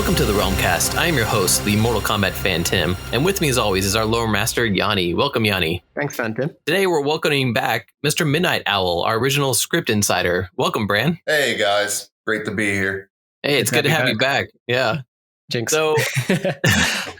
Welcome to the Realm Kast. I am your host, the Mortal Kombat fan Tim, and with me as always is our lore master Yanni. Welcome, Yanni. Thanks, fan Tim. Today we're welcoming back Mr. Midnight Owl, our original script insider. Welcome, Bran. Hey guys, great to be here. Hey, it's good to have you back. Yeah. Jinx. So,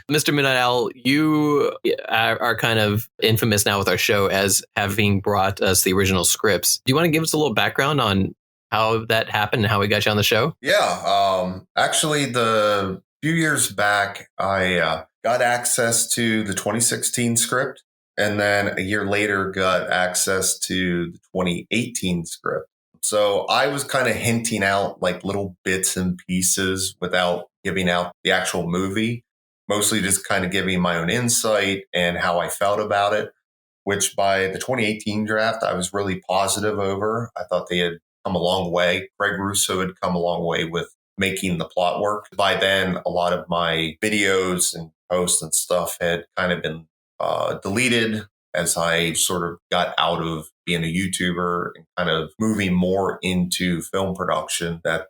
Mr. Midnight Owl, you are kind of infamous now with our show as having brought us the original scripts. Do you want to give us a little background on how that happened and how we got you on the show? Yeah, actually, the few years back, I got access to the 2016 script, and then a year later got access to the 2018 script. So I was kind of hinting out like little bits and pieces without giving out the actual movie, mostly just kind of giving my own insight and how I felt about it, which by the 2018 draft, I was really positive over. I thought they had come a long way. Greg Russo had come a long way with making the plot work. By then, a lot of my videos and posts and stuff had kind of been deleted as I sort of got out of being a YouTuber and kind of moving more into film production that,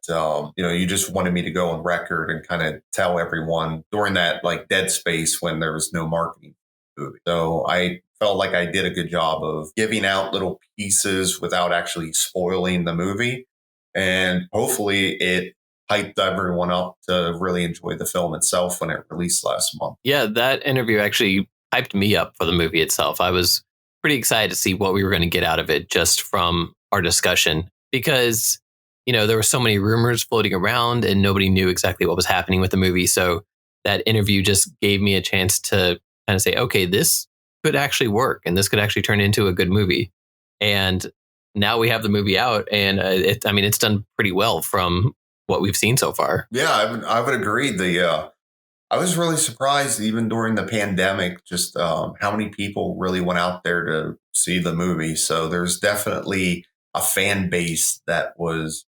you just wanted me to go on record and kind of tell everyone during that like dead space when there was no marketing for the movie. So I felt like I did a good job of giving out little pieces without actually spoiling the movie. And hopefully it hyped everyone up to really enjoy the film itself when it released last month. Yeah, that interview actually hyped me up for the movie itself. I was pretty excited to see what we were going to get out of it just from our discussion because, there were so many rumors floating around and nobody knew exactly what was happening with the movie. So that interview just gave me a chance to kind of say, okay, this could actually work and this could actually turn into a good movie. And now we have the movie out and it's done pretty well from what we've seen so far. Yeah, I would agree. I was really surprised even during the pandemic, just how many people really went out there to see the movie. So there's definitely a fan base that was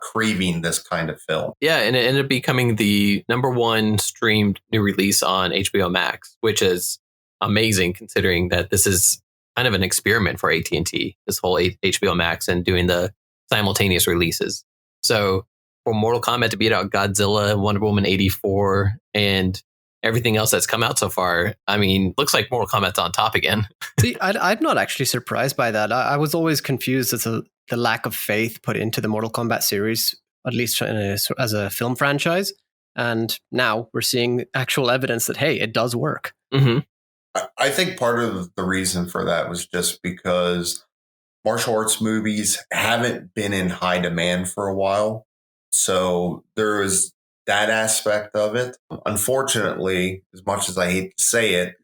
craving this kind of film. Yeah, and it ended up becoming the #1 streamed new release on HBO Max, which is amazing considering that this is kind of an experiment for AT&T, this whole HBO Max and doing the simultaneous releases. So for Mortal Kombat to beat out Godzilla, Wonder Woman 84, and everything else that's come out so far, looks like Mortal Kombat's on top again. See, I'm not actually surprised by that. I was always confused as to the lack of faith put into the Mortal Kombat series, at least as a film franchise. And now we're seeing actual evidence that, hey, it does work. Mm-hmm. I think part of the reason for that was just because martial arts movies haven't been in high demand for a while. So there is that aspect of it. Unfortunately, as much as I hate to say it,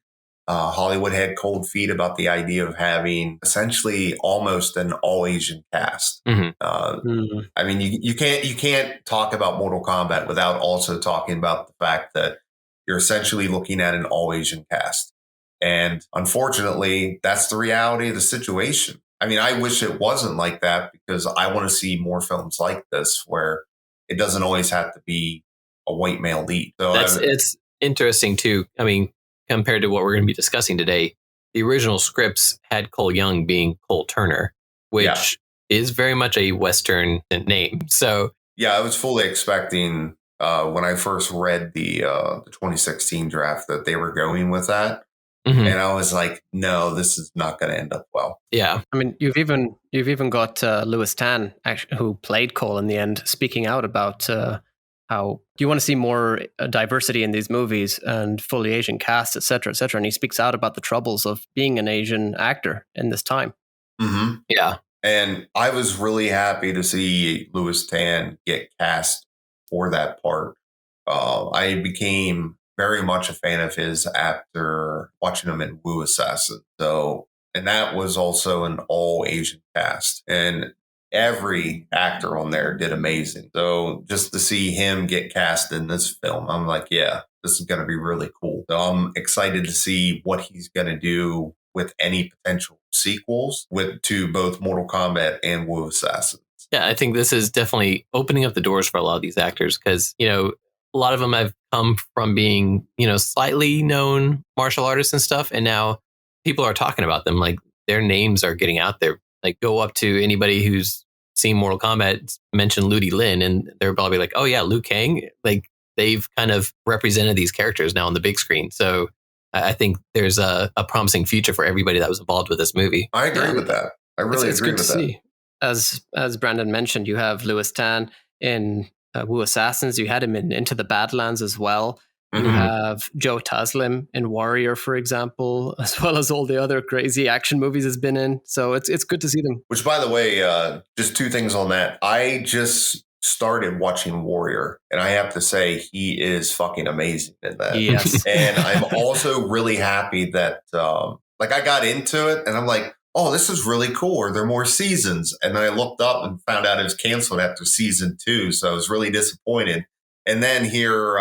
Hollywood had cold feet about the idea of having essentially almost an all Asian cast. Mm-hmm. You can't talk about Mortal Kombat without also talking about the fact that you're essentially looking at an all Asian cast. And unfortunately, that's the reality of the situation. I wish it wasn't like that because I want to see more films like this where it doesn't always have to be a white male lead. So it's interesting too. Compared to what we're going to be discussing today, the original scripts had Cole Young being Cole Turner, which is very much a Western name. So yeah, I was fully expecting when I first read the 2016 draft that they were going with that. Mm-hmm. And I was like, no, this is not going to end up well. Yeah. You've even got Louis Tan, who played Cole in the end, speaking out about how you want to see more diversity in these movies and fully Asian cast, et cetera, et cetera. And he speaks out about the troubles of being an Asian actor in this time. Mm-hmm. Yeah. And I was really happy to see Louis Tan get cast for that part. I became very much a fan of his after watching him in Wu Assassin. And that was also an all Asian cast. And every actor on there did amazing. So just to see him get cast in this film, I'm like, yeah, this is going to be really cool. So I'm excited to see what he's going to do with any potential sequels to both Mortal Kombat and Wu Assassin. Yeah, I think this is definitely opening up the doors for a lot of these actors because, a lot of them have come from being, slightly known martial artists and stuff. And now people are talking about them. Like their names are getting out there. Like go up to anybody who's seen Mortal Kombat, mention Ludi Lin, and they're probably like, oh yeah, Liu Kang. Like they've kind of represented these characters now on the big screen. So I think there's a promising future for everybody that was involved with this movie. I agree with that. I really it's agree good with to that. see. As Brandon mentioned, you have Lewis Tan in Wu Assassins. You had him in Into the Badlands as well. You have Joe Taslim in Warrior, for example, as well as all the other crazy action movies he's been in. So it's good to see them. Which, by the way, just two things on that. I just started watching Warrior, and I have to say he is fucking amazing in that. Yes. And I'm also really happy that, like, I got into it, and I'm like, oh, this is really cool. Are there more seasons? And then I looked up and found out it was canceled after season 2, so I was really disappointed. And then here,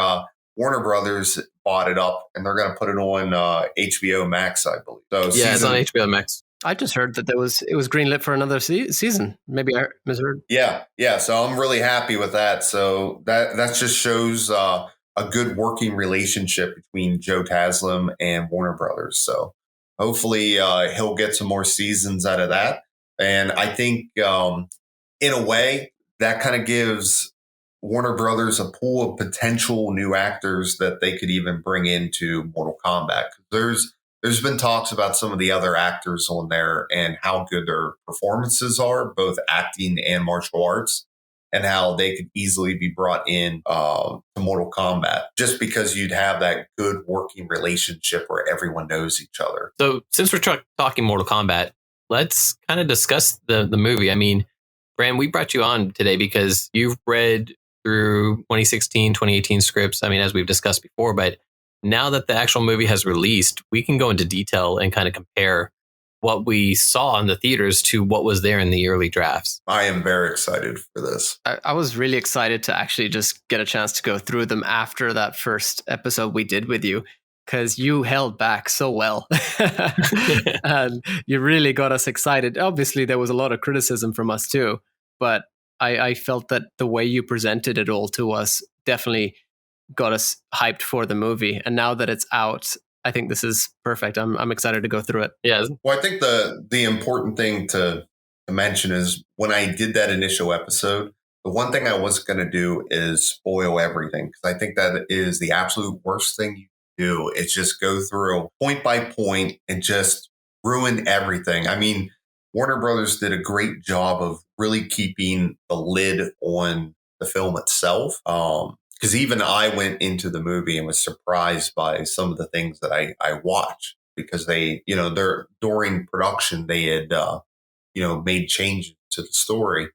Warner Brothers bought it up, and they're going to put it on HBO Max, I believe. So It's on HBO Max. I just heard that it was greenlit for another season. Maybe I misheard. Yeah. So I'm really happy with that. So that just shows a good working relationship between Joe Taslim and Warner Brothers. So hopefully he'll get some more seasons out of that. And I think in a way that kind of gives Warner Brothers a pool of potential new actors that they could even bring into Mortal Kombat. There's been talks about some of the other actors on there and how good their performances are, both acting and martial arts, and how they could easily be brought in to Mortal Kombat just because you'd have that good working relationship where everyone knows each other. So since we're talking Mortal Kombat, let's kind of discuss the movie. I mean, Brand, we brought you on today because you've read through 2016, 2018 scripts. I mean, as we've discussed before, but now that the actual movie has released, we can go into detail and kind of compare what we saw in the theaters to what was there in the early drafts. I am very excited for this. I was really excited to actually just get a chance to go through them after that first episode we did with you, because you held back so well and you really got us excited. Obviously, there was a lot of criticism from us too, but I felt that the way you presented it all to us definitely got us hyped for the movie. And now that it's out, I think this is perfect. I'm excited to go through it. Yeah. Well, I think the important thing to mention is when I did that initial episode, the one thing I wasn't going to do is spoil everything, because I think that is the absolute worst thing you can do. It's just go through point by point and just ruin everything. I mean, Warner Brothers did a great job of really keeping the lid on the film itself. Because even I went into the movie and was surprised by some of the things that I watched, because they, during production, they had, made changes to the story.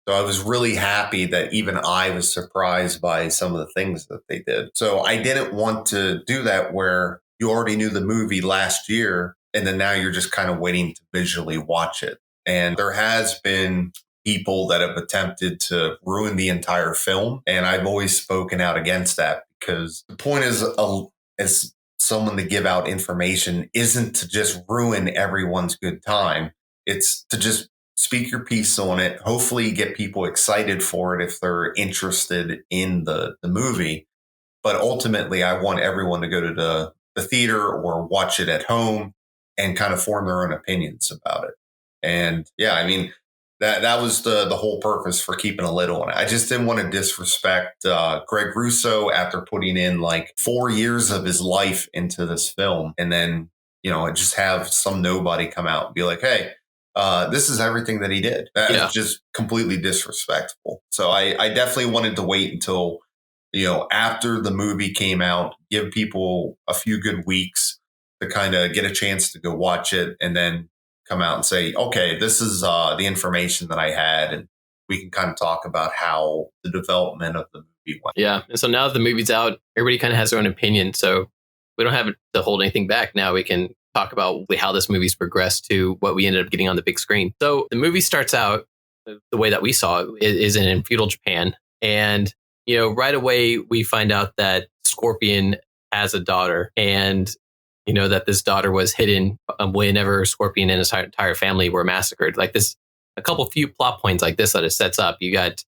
So I was really happy that even I was surprised by some of the things that they did. So I didn't want to do that where you already knew the movie last year, and then now you're just kind of waiting to visually watch it. And there has been people that have attempted to ruin the entire film. And I've always spoken out against that, because the point is, as someone to give out information isn't to just ruin everyone's good time. It's to just speak your piece on it. Hopefully get people excited for it if they're interested in the movie. But ultimately, I want everyone to go to the theater or watch it at home and kind of form their own opinions about it. And yeah, I mean, that was the whole purpose for keeping a lid on it. I just didn't want to disrespect Greg Russo after putting in like 4 years of his life into this film. And then, just have some nobody come out and be like, hey, this is everything that he did. That is just completely disrespectful. So I definitely wanted to wait until, after the movie came out, give people a few good weeks to kind of get a chance to go watch it, and then come out and say, okay, this is the information that I had, and we can kind of talk about how the development of the movie went. Yeah. And so now that the movie's out, everybody kind of has their own opinion. So we don't have to hold anything back. Now we can talk about how this movie's progressed to what we ended up getting on the big screen. So the movie starts out the way that we saw it is in feudal Japan. And, right away we find out that Scorpion has a daughter, and that this daughter was hidden whenever Scorpion and his entire family were massacred. Like this, a couple few plot points like this that it sets up. You got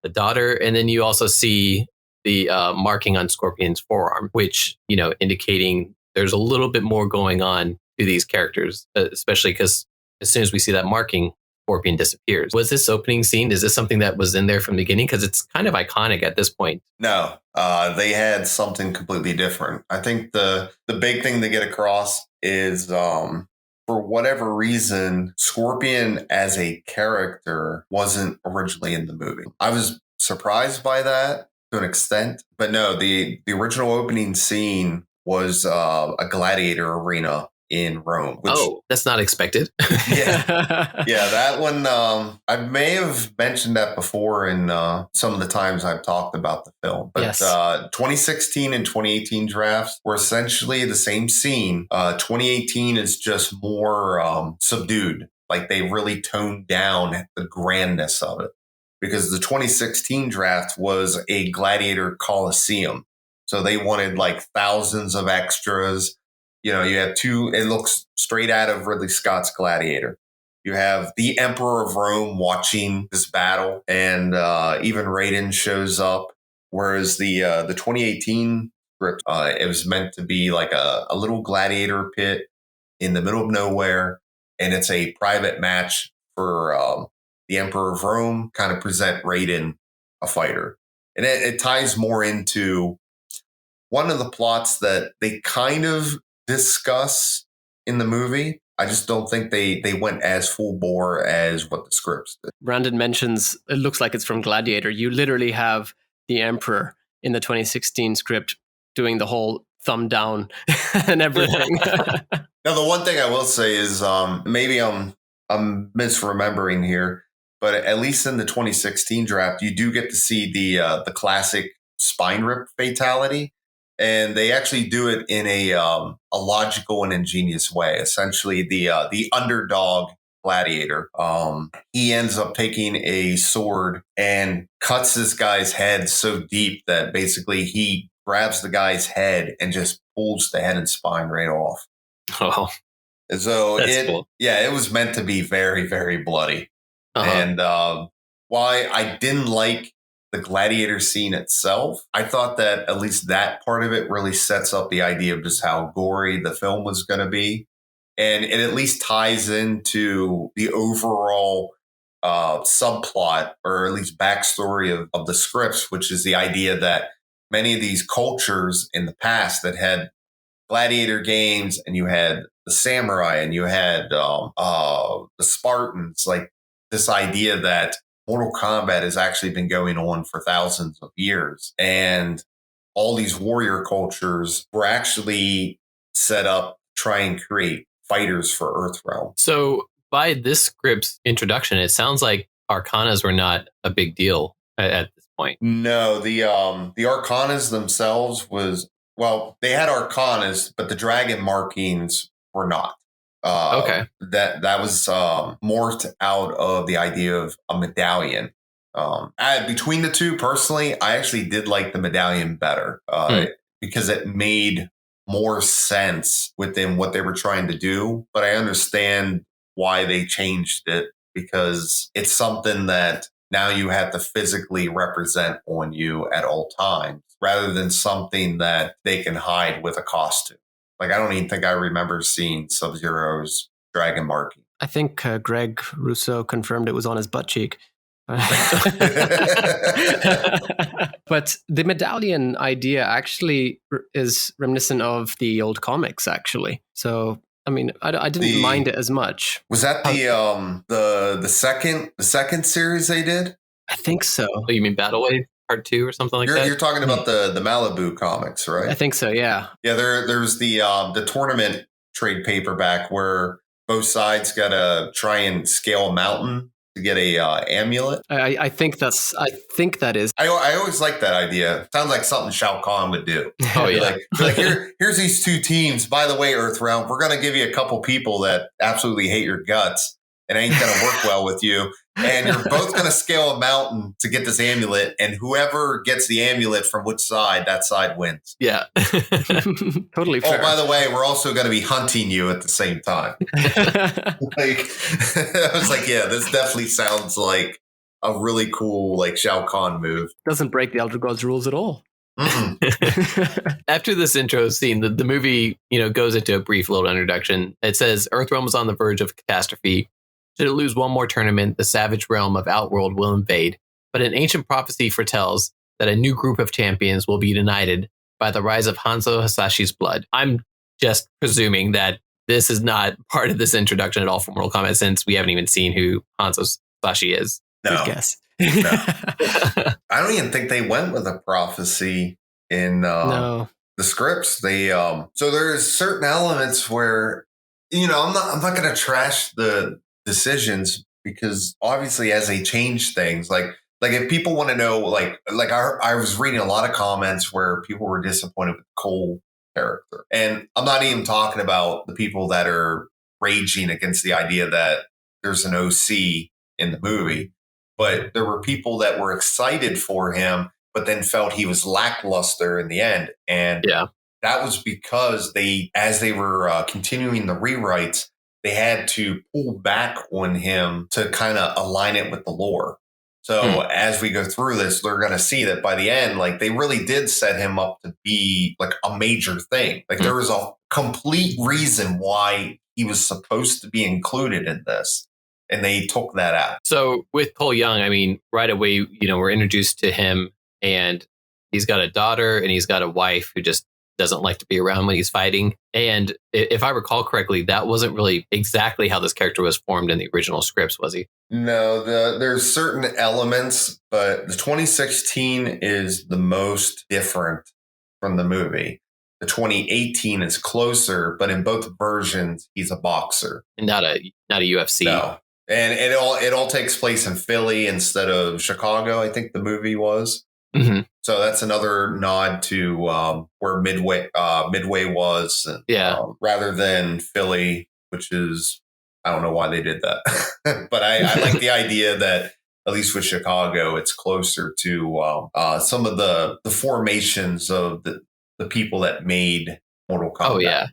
the daughter, and then you also see the marking on Scorpion's forearm, which, indicating there's a little bit more going on to these characters, especially because as soon as we see that marking, Scorpion disappears. Was this opening scene, is this something that was in there from the beginning? Because it's kind of iconic at this point. No, they had something completely different. I think the big thing to get across is for whatever reason, Scorpion as a character wasn't originally in the movie. I was surprised by that to an extent, but no, the original opening scene was a gladiator arena in Rome. Which, that's not expected. yeah, that one. I may have mentioned that before in some of the times I've talked about the film. But Yes. 2016 and 2018 drafts were essentially the same scene. 2018 is just more subdued. Like they really toned down the grandness of it, because the 2016 draft was a gladiator coliseum. So they wanted like thousands of extras. You know, you have it looks straight out of Ridley Scott's Gladiator. You have the Emperor of Rome watching this battle, and even Raiden shows up. Whereas the 2018 script, it was meant to be like a little gladiator pit in the middle of nowhere, and it's a private match for the Emperor of Rome, kind of present Raiden a fighter. And it ties more into one of the plots that they kind of discuss in the movie. I just don't think they went as full bore as what the scripts did. Brandon mentions it looks like it's from Gladiator. You literally have the Emperor in the 2016 script doing the whole thumb down and everything. Now, the one thing I will say is maybe I'm misremembering here, but at least in the 2016 draft, you do get to see the classic spine rip fatality. And they actually do it in a logical and ingenious way. Essentially, the underdog gladiator, he ends up taking a sword and cuts this guy's head so deep that basically he grabs the guy's head and just pulls the head and spine right off. Oh, And so cool. Yeah, it was meant to be very, very bloody. Uh-huh. And why I didn't like the gladiator scene itself, I thought that at least that part of it really sets up the idea of just how gory the film was going to be. And it at least ties into the overall subplot, or at least backstory of the scripts, which is the idea that many of these cultures in the past that had gladiator games, and you had the samurai, and you had the Spartans, like this idea that Mortal Kombat has actually been going on for thousands of years. And all these warrior cultures were actually set up to try and create fighters for Earthrealm. So by this script's introduction, it sounds like Arcanas were not a big deal at this point. No, the Arcanas themselves they had Arcanas, but the dragon markings were not. Okay. That was morphed out of the idea of a medallion. Between the two, personally, I actually did like the medallion better because it made more sense within what they were trying to do. But I understand why they changed it, because it's something that now you have to physically represent on you at all times, rather than something that they can hide with a costume. Like, I don't even think I remember seeing Sub-Zero's dragon marking. I think Greg Russo confirmed it was on his butt cheek. But the medallion idea actually is reminiscent of the old comics, actually. So, I mean, I didn't mind it as much. Was that the second series they did? I think so. Oh, you mean Battle Wave Part 2 or something like that? You're talking about the Malibu comics, right? I think so, yeah. Yeah, there's the tournament trade paperback where both sides got to try and scale a mountain to get a amulet. I think that is. I always like that idea. Sounds like something Shao Kahn would do. Oh yeah. like here's these two teams. By the way, Earthrealm, we're gonna give you a couple people that absolutely hate your guts and ain't gonna work well with you. And you're both gonna scale a mountain to get this amulet, and whoever gets the amulet from which side, that side wins. Yeah. Totally fair. Oh, by the way, we're also going to be hunting you at the same time. I was like, yeah, this definitely sounds like a really cool, like, Shao Kahn move. Doesn't break the Elder Gods rules at all. After this intro scene, the movie, goes into a brief little introduction. It says Earthrealm was on the verge of catastrophe. Should it lose one more tournament, the savage realm of Outworld will invade. But an ancient prophecy foretells that a new group of champions will be united by the rise of Hanzo Hasashi's blood. I'm just presuming that this is not part of this introduction at all for Mortal Kombat, since we haven't even seen who Hanzo Hasashi is. No. Good guess. No. I don't even think they went with a prophecy in No. the scripts. They so there's certain elements where, I'm not going to trash the decisions, because obviously as they change things, like if people want to know, like I was reading a lot of comments where people were disappointed with Cole character, and I'm not even talking about the people that are raging against the idea that there's an OC in the movie, but there were people that were excited for him, but then felt he was lackluster in the end. And that was because as they were continuing the rewrites, they had to pull back on him to kind of align it with the lore. So as we go through this, they're going to see that by the end, like, they really did set him up to be like a major thing. Like there was a complete reason why he was supposed to be included in this, and they took that out. So with Cole Young, I mean, right away, we're introduced to him, and he's got a daughter and he's got a wife who just doesn't like to be around when he's fighting. And if I recall correctly, that wasn't really exactly how this character was formed in the original scripts, was he? No, there's certain elements, but the 2016 is the most different from the movie. The 2018 is closer, but in both versions, he's a boxer. And not a UFC. No. And it all takes place in Philly instead of Chicago, I think the movie was. Mm-hmm. So that's another nod to where Midway was, rather than Philly, which is, I don't know why they did that. But I like the idea that, at least with Chicago, it's closer to some of the formations of the people that made Mortal Kombat. Oh, yeah.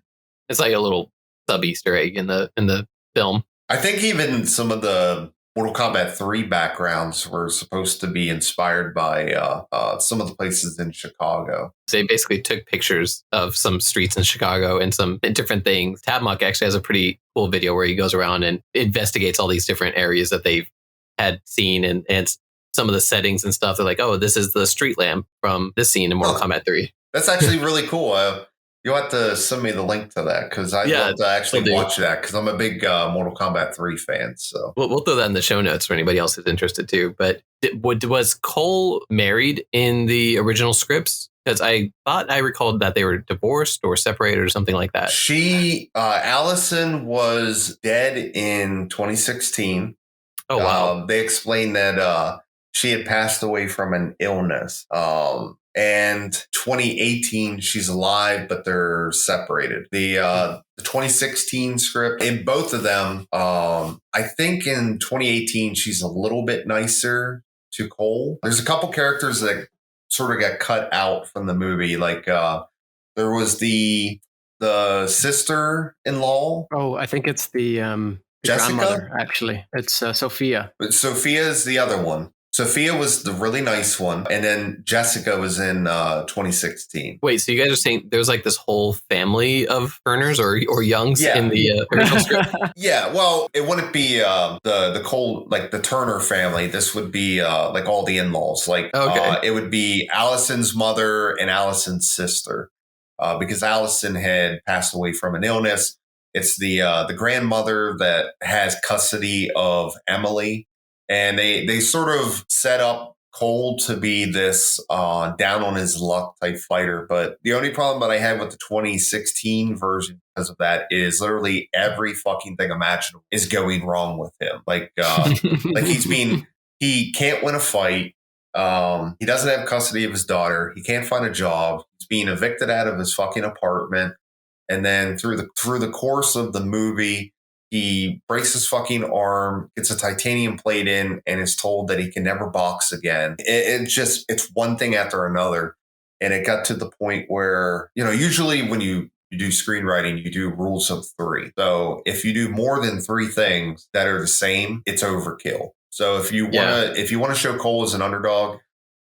It's like a little sub Easter egg in the film. I think even some of the Mortal Kombat 3 backgrounds were supposed to be inspired by some of the places in Chicago. They basically took pictures of some streets in Chicago and some different things. Tabmok actually has a pretty cool video where he goes around and investigates all these different areas that they've had seen, and some of the settings and stuff. They're like, oh, this is the street lamp from this scene in Mortal Kombat 3. That's actually really cool. You'll have to send me the link to that, because I'd love to actually watch that, because I'm a big Mortal Kombat 3 fan. So we'll throw that in the show notes for anybody else who's interested too. But was Cole married in the original scripts? Because I thought I recalled that they were divorced or separated or something like that. Allison was dead in 2016. Oh, wow. They explained that she had passed away from an illness. And 2018, she's alive, but they're separated. The 2016 script, in both of them, I think in 2018, she's a little bit nicer to Cole. There's a couple characters that sort of got cut out from the movie. Like there was the sister-in-law. Oh, I think it's the grandmother, actually. It's Sophia. But Sophia is the other one. Sophia was the really nice one, and then Jessica was in 2016. Wait, so you guys are saying there's like this whole family of Turners or Youngs in the original script? Yeah, well, it wouldn't be the Cole, like the Turner family. This would be like all the in-laws. Like it would be Allison's mother and Allison's sister, because Allison had passed away from an illness. It's the grandmother that has custody of Emily. And they sort of set up Cole to be this down on his luck type fighter. But the only problem that I had with the 2016 version because of that is literally every fucking thing imaginable is going wrong with him. Like he can't win a fight. He doesn't have custody of his daughter. He can't find a job. He's being evicted out of his fucking apartment. And then through the course of the movie, he breaks his fucking arm, gets a titanium plate in, and is told that he can never box again. It's one thing after another. And it got to the point where, usually when you do screenwriting, you do rules of 3. So if you do more than 3 things that are the same, it's overkill. So if you want to show Cole as an underdog,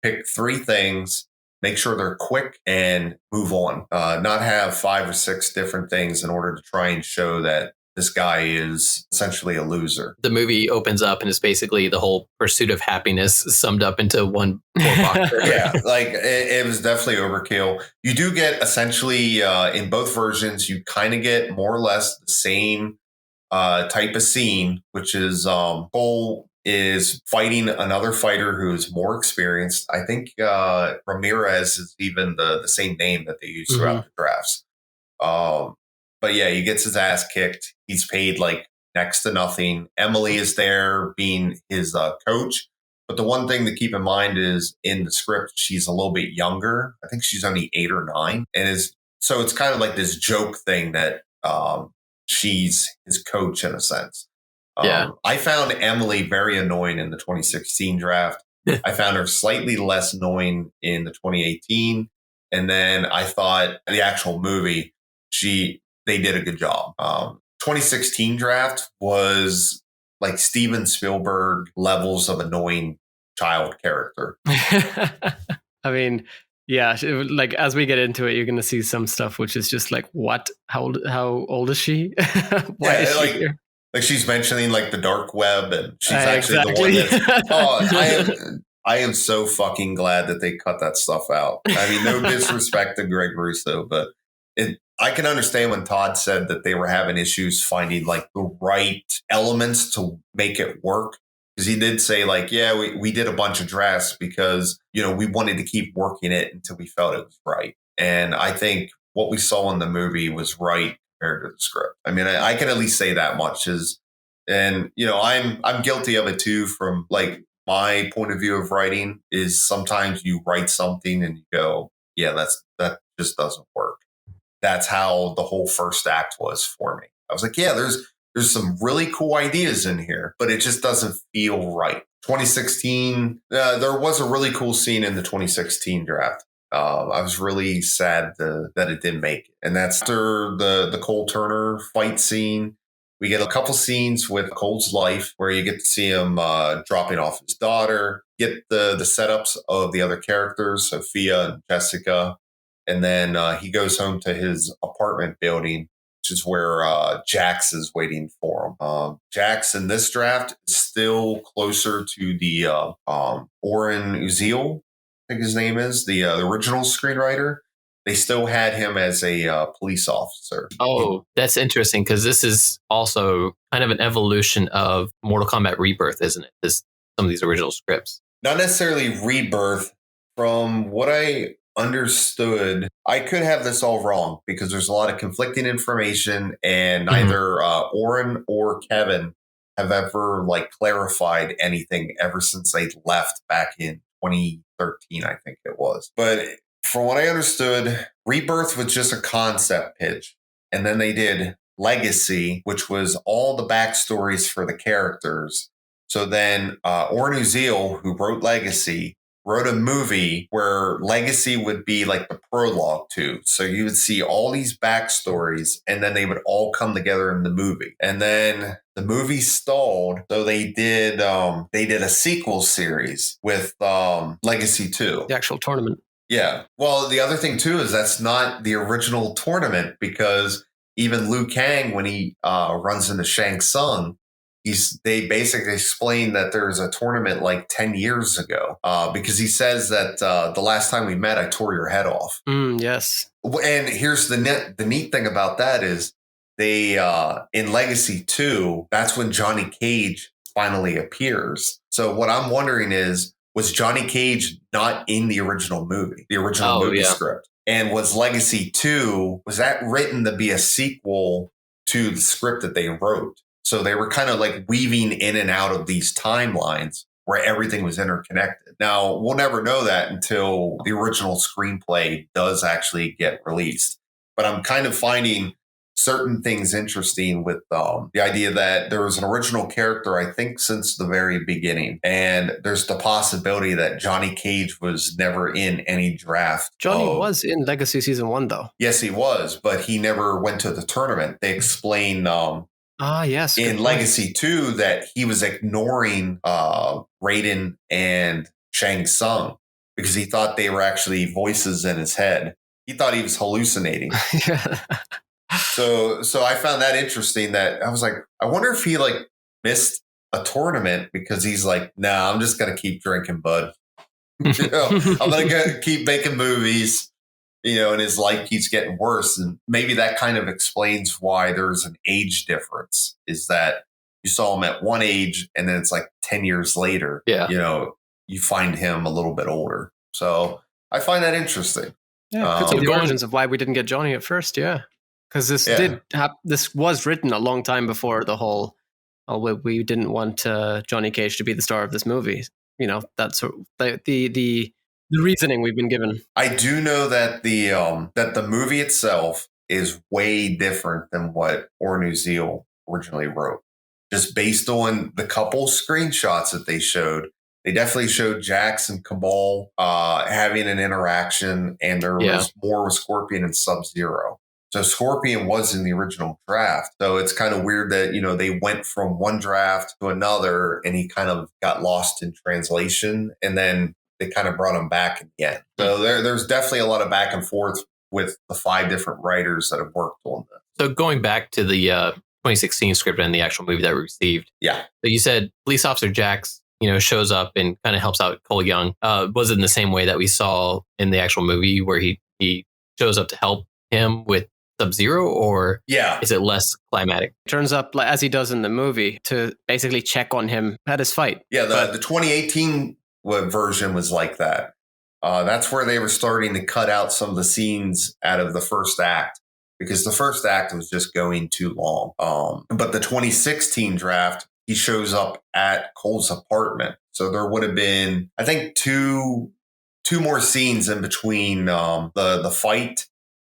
pick 3 things, make sure they're quick, and move on. Not have 5 or 6 different things in order to try and show that this guy is essentially a loser. The movie opens up and it's basically the whole pursuit of happiness summed up into one poor boxer. Yeah, like it was definitely overkill. You do get essentially in both versions, you kind of get more or less the same type of scene, which is Cole is fighting another fighter who's more experienced. I think Ramirez is even the same name that they use throughout the drafts. But yeah, he gets his ass kicked. He's paid like next to nothing. Emily is there being his coach. But the one thing to keep in mind is in the script, she's a little bit younger. I think she's only 8 or 9. So it's kind of like this joke thing that she's his coach in a sense. I found Emily very annoying in the 2016 draft. I found her slightly less annoying in the 2018. And then I thought the actual movie, they did a good job. 2016 draft was like Steven Spielberg levels of annoying child character. I mean, yeah, like as we get into it, you're going to see some stuff which is just like, what? How old is she? Why is she here? Like she's mentioning like the dark web, and she's actually the one that's. I am so fucking glad that they cut that stuff out. I mean, no disrespect to Greg Russo, but I can understand when Todd said that they were having issues finding like the right elements to make it work. Because he did say like, yeah, we did a bunch of drafts because, we wanted to keep working it until we felt it was right. And I think what we saw in the movie was right compared to the script. I mean, I can at least say that much I'm guilty of it too from like my point of view of writing is sometimes you write something and you go, yeah, that just doesn't work. That's how the whole first act was for me. I was like, yeah, there's some really cool ideas in here, but it just doesn't feel right. 2016, there was a really cool scene in the 2016 draft. I was really sad that it didn't make it. And that's after the Cole Turner fight scene. We get a couple scenes with Cole's life where you get to see him dropping off his daughter, get the setups of the other characters, Sophia and Jessica. And then he goes home to his apartment building, which is where Jax is waiting for him. Jax in this draft is still closer to the Oren Uziel, I think his name is, the original screenwriter. They still had him as a police officer. Oh, that's interesting because this is also kind of an evolution of Mortal Kombat Rebirth, isn't it? Some of these original scripts. Not necessarily Rebirth. From what I understood, I could have this all wrong because there's a lot of conflicting information and neither Oren or Kevin have ever like clarified anything ever since they left back in 2013, I think it was. But from what I understood, Rebirth was just a concept pitch. And then they did Legacy, which was all the backstories for the characters. So then Oren Uziel, who wrote Legacy, wrote a movie where Legacy would be like the prologue to. So you would see all these backstories and then they would all come together in the movie. And then the movie stalled. So they did a sequel series with Legacy 2. The actual tournament. Yeah. Well, the other thing too is that's not the original tournament because even Liu Kang, when he runs into Shang Tsung, they basically explain that there's a tournament like 10 years ago because he says that the last time we met, I tore your head off. Yes. And here's the neat thing about that is they in Legacy 2, that's when Johnny Cage finally appears. So what I'm wondering is, was Johnny Cage not in the original movie, movie script? And was Legacy 2, was that written to be a sequel to the script that they wrote? So they were kind of like weaving in and out of these timelines where everything was interconnected. Now, we'll never know that until the original screenplay does actually get released. But I'm kind of finding certain things interesting with the idea that there was an original character, I think, since the very beginning. And there's the possibility that Johnny Cage was never in any draft. Johnny was in Legacy Season 1, though. Yes, he was, but he never went to the tournament. They explain yes, in Legacy 2 that he was ignoring Raiden and Shang Tsung because he thought they were actually voices in his head. He thought he was hallucinating. So I found that interesting. That I was like, I wonder if he like missed a tournament because he's like, nah, I'm just gonna keep drinking, bud. I'm gonna keep making movies. And his life keeps getting worse. And maybe that kind of explains why there's an age difference, is that you saw him at one age and then it's like 10 years later, Yeah. You find him a little bit older. So I find that interesting. Yeah, could be the origins of why we didn't get Johnny at first, yeah. Because this this was written a long time before the whole, we didn't want Johnny Cage to be the star of this movie. That's the reasoning we've been given. I do know that the movie itself is way different than what Ornuziel originally wrote. Just based on the couple screenshots that they showed, they definitely showed Jax and Cabal having an interaction, and there was more with Scorpion and Sub-Zero. So Scorpion was in the original draft. So it's kind of weird that, they went from one draft to another and he kind of got lost in translation, and then they kind of brought him back again. So there's definitely a lot of back and forth with the 5 different writers that have worked on this. So going back to the 2016 script and the actual movie that we received. Yeah. So you said police officer Jax, shows up and kind of helps out Cole Young. Was it in the same way that we saw in the actual movie where he shows up to help him with Sub-Zero, or is it less climatic? Turns up as he does in the movie to basically check on him at his fight. Yeah, the 2018 version was like that. That's where they were starting to cut out some of the scenes out of the first act, because the first act was just going too long. But the 2016 draft, he shows up at Cole's apartment. So there would have been, I think, two more scenes in between the fight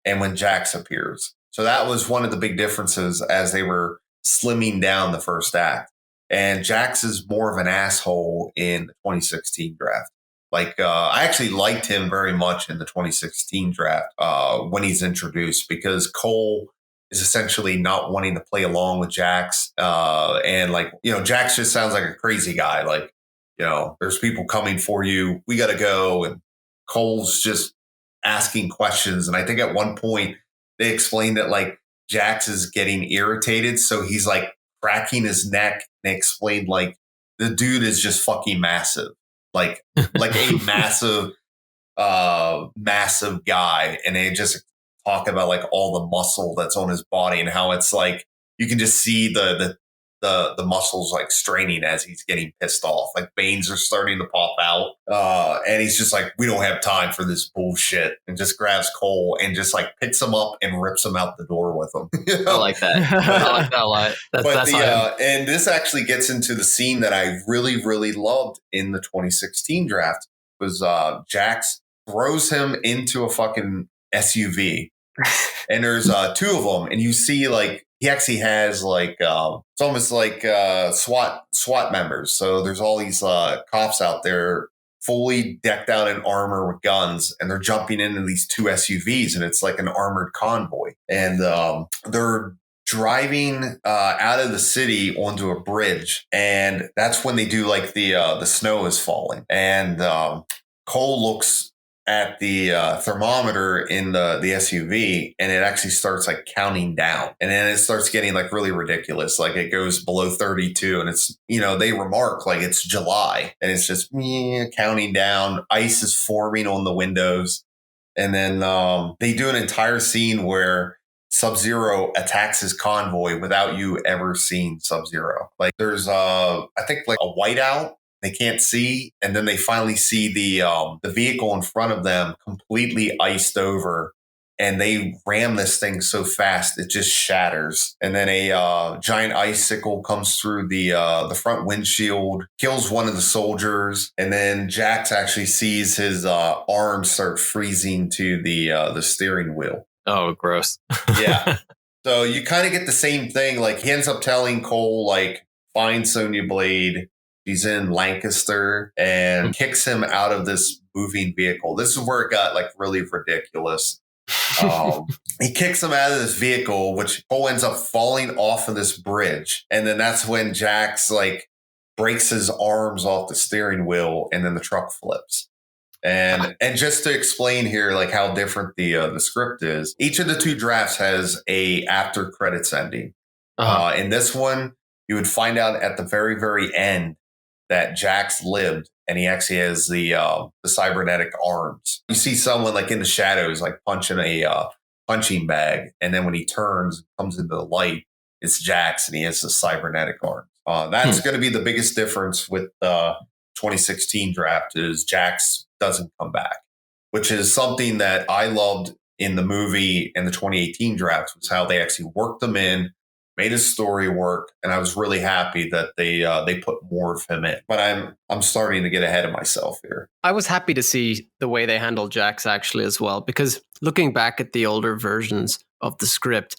and when Jax appears. So that was one of the big differences as they were slimming down the first act. And Jax is more of an asshole in the 2016 draft. Like, I actually liked him very much in the 2016 draft when he's introduced, because Cole is essentially not wanting to play along with Jax. And like, Jax just sounds like a crazy guy. Like, there's people coming for you. We got to go. And Cole's just asking questions. And I think at one point they explained that like Jax is getting irritated. So he's like cracking his neck, and explained like the dude is just fucking massive. Like a massive guy. And they just talk about like all the muscle that's on his body and how it's like, you can just see the muscles like straining as he's getting pissed off. Like veins are starting to pop out. And he's just like, we don't have time for this bullshit. And just grabs Cole and just like picks him up and rips him out the door with him. I like that. I like that a lot. And this actually gets into the scene that I really, really loved in the 2016 draft, was Jax throws him into a fucking SUV. And there's 2 of them. And you see like, he actually has like, it's almost like SWAT members. So there's all these cops out there fully decked out in armor with guns, and they're jumping into these 2 SUVs, and it's like an armored convoy. And they're driving out of the city onto a bridge. And that's when they do like the snow is falling. And Cole looks at the thermometer in the SUV, and it actually starts like counting down, and then it starts getting like really ridiculous. Like it goes below 32, and it's, they remark like it's July, and it's just counting down. Ice is forming on the windows. And then they do an entire scene where Sub-Zero attacks his convoy without you ever seeing Sub-Zero. Like there's I think like a whiteout. They can't see, and then they finally see the vehicle in front of them completely iced over, and they ram this thing so fast it just shatters. And then a giant icicle comes through the front windshield, kills one of the soldiers, and then Jax actually sees his arms start freezing to the steering wheel. Oh, gross. Yeah. So you kind of get the same thing. Like he ends up telling Cole, like, find Sonya Blade. He's in Lancaster, and kicks him out of this moving vehicle. This is where it got like really ridiculous. He kicks him out of this vehicle, which Cole ends up falling off of this bridge. And then that's when Jax like breaks his arms off the steering wheel, and then the truck flips. And just to explain here, like how different the script is, each of the two drafts has a after credits ending. In this one, you would find out at the very, very end that Jax lived, and he actually has the cybernetic arms. You see someone like in the shadows, like punching a punching bag, and then when he turns, comes into the light, it's Jax, and he has the cybernetic arms. That's going to be the biggest difference with the 2016 draft is Jax doesn't come back, which is something that I loved in the movie and the 2018 draft was how they actually worked them in, made his story work, and I was really happy that they put more of him in. But I'm starting to get ahead of myself here. I was happy to see the way they handled Jax actually as well, because looking back at the older versions of the script,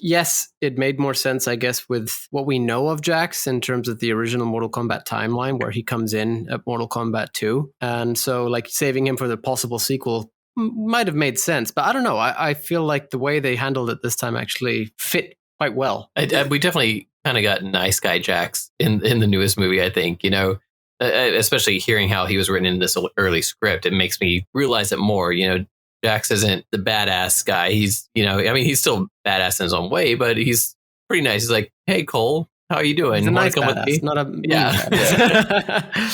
yes, it made more sense, I guess, with what we know of Jax in terms of the original Mortal Kombat timeline, where he comes in at Mortal Kombat 2. And so, like, saving him for the possible sequel might have made sense. But I don't know. I feel like the way they handled it this time actually fit quite well. We definitely kind of got nice guy Jax in the newest movie, I think. You know, especially hearing how he was written in this early script, it makes me realize it more. You know, Jax isn't the badass guy. He's, you know, I mean, he's still badass in his own way, but he's pretty nice. He's like, hey, Cole, how are you doing? He's a nice come badass, with me? not a yeah.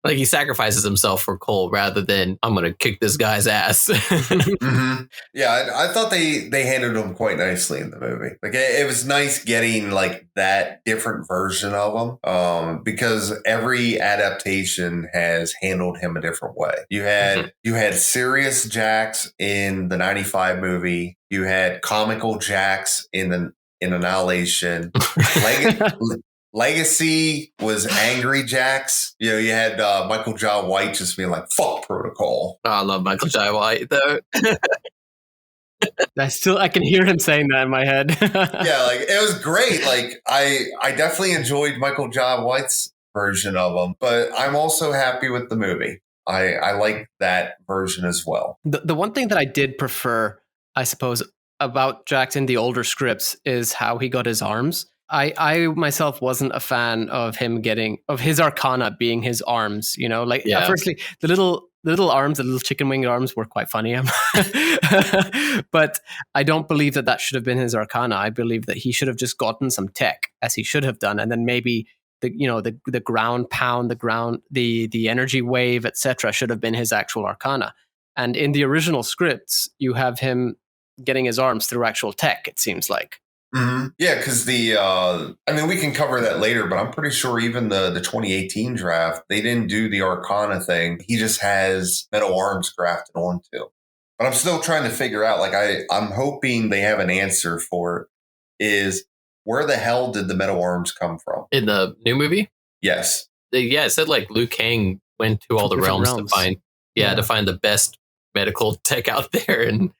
Like he sacrifices himself for Cole rather than I'm going to kick this guy's ass. Mm-hmm. Yeah, I thought they handled him quite nicely in the movie. Like it was nice getting like that different version of him, because every adaptation has handled him a different way. You had serious Jax in the '95 movie. You had comical Jax in Annihilation. Legacy was angry Jax. You know, you had Michael Jai White just being like, fuck protocol. Oh, I love Michael Jai White, though. I can hear him saying that in my head. Yeah, like it was great. Like I definitely enjoyed Michael Jai White's version of him, but I'm also happy with the movie. I like that version as well. The one thing that I did prefer, I suppose, about Jax in the older scripts is how he got his arms. I myself wasn't a fan of his arcana being his arms, you know, like firstly, the little arms, the little chicken wing arms were quite funny. But I don't believe that should have been his arcana. I believe that he should have just gotten some tech, as he should have done. And then maybe the ground pound, the energy wave, etc. should have been his actual arcana. And in the original scripts, you have him getting his arms through actual tech, it seems like. Mm-hmm. Yeah, because I mean, we can cover that later, but I'm pretty sure even the 2018 draft, they didn't do the Arcana thing. He just has metal arms grafted onto. But I'm still trying to figure out, like, I'm hoping they have an answer for it, is where the hell did the metal arms come from? In the new movie? Yes. It said like Liu Kang went to all the realms to find the best medical tech out there and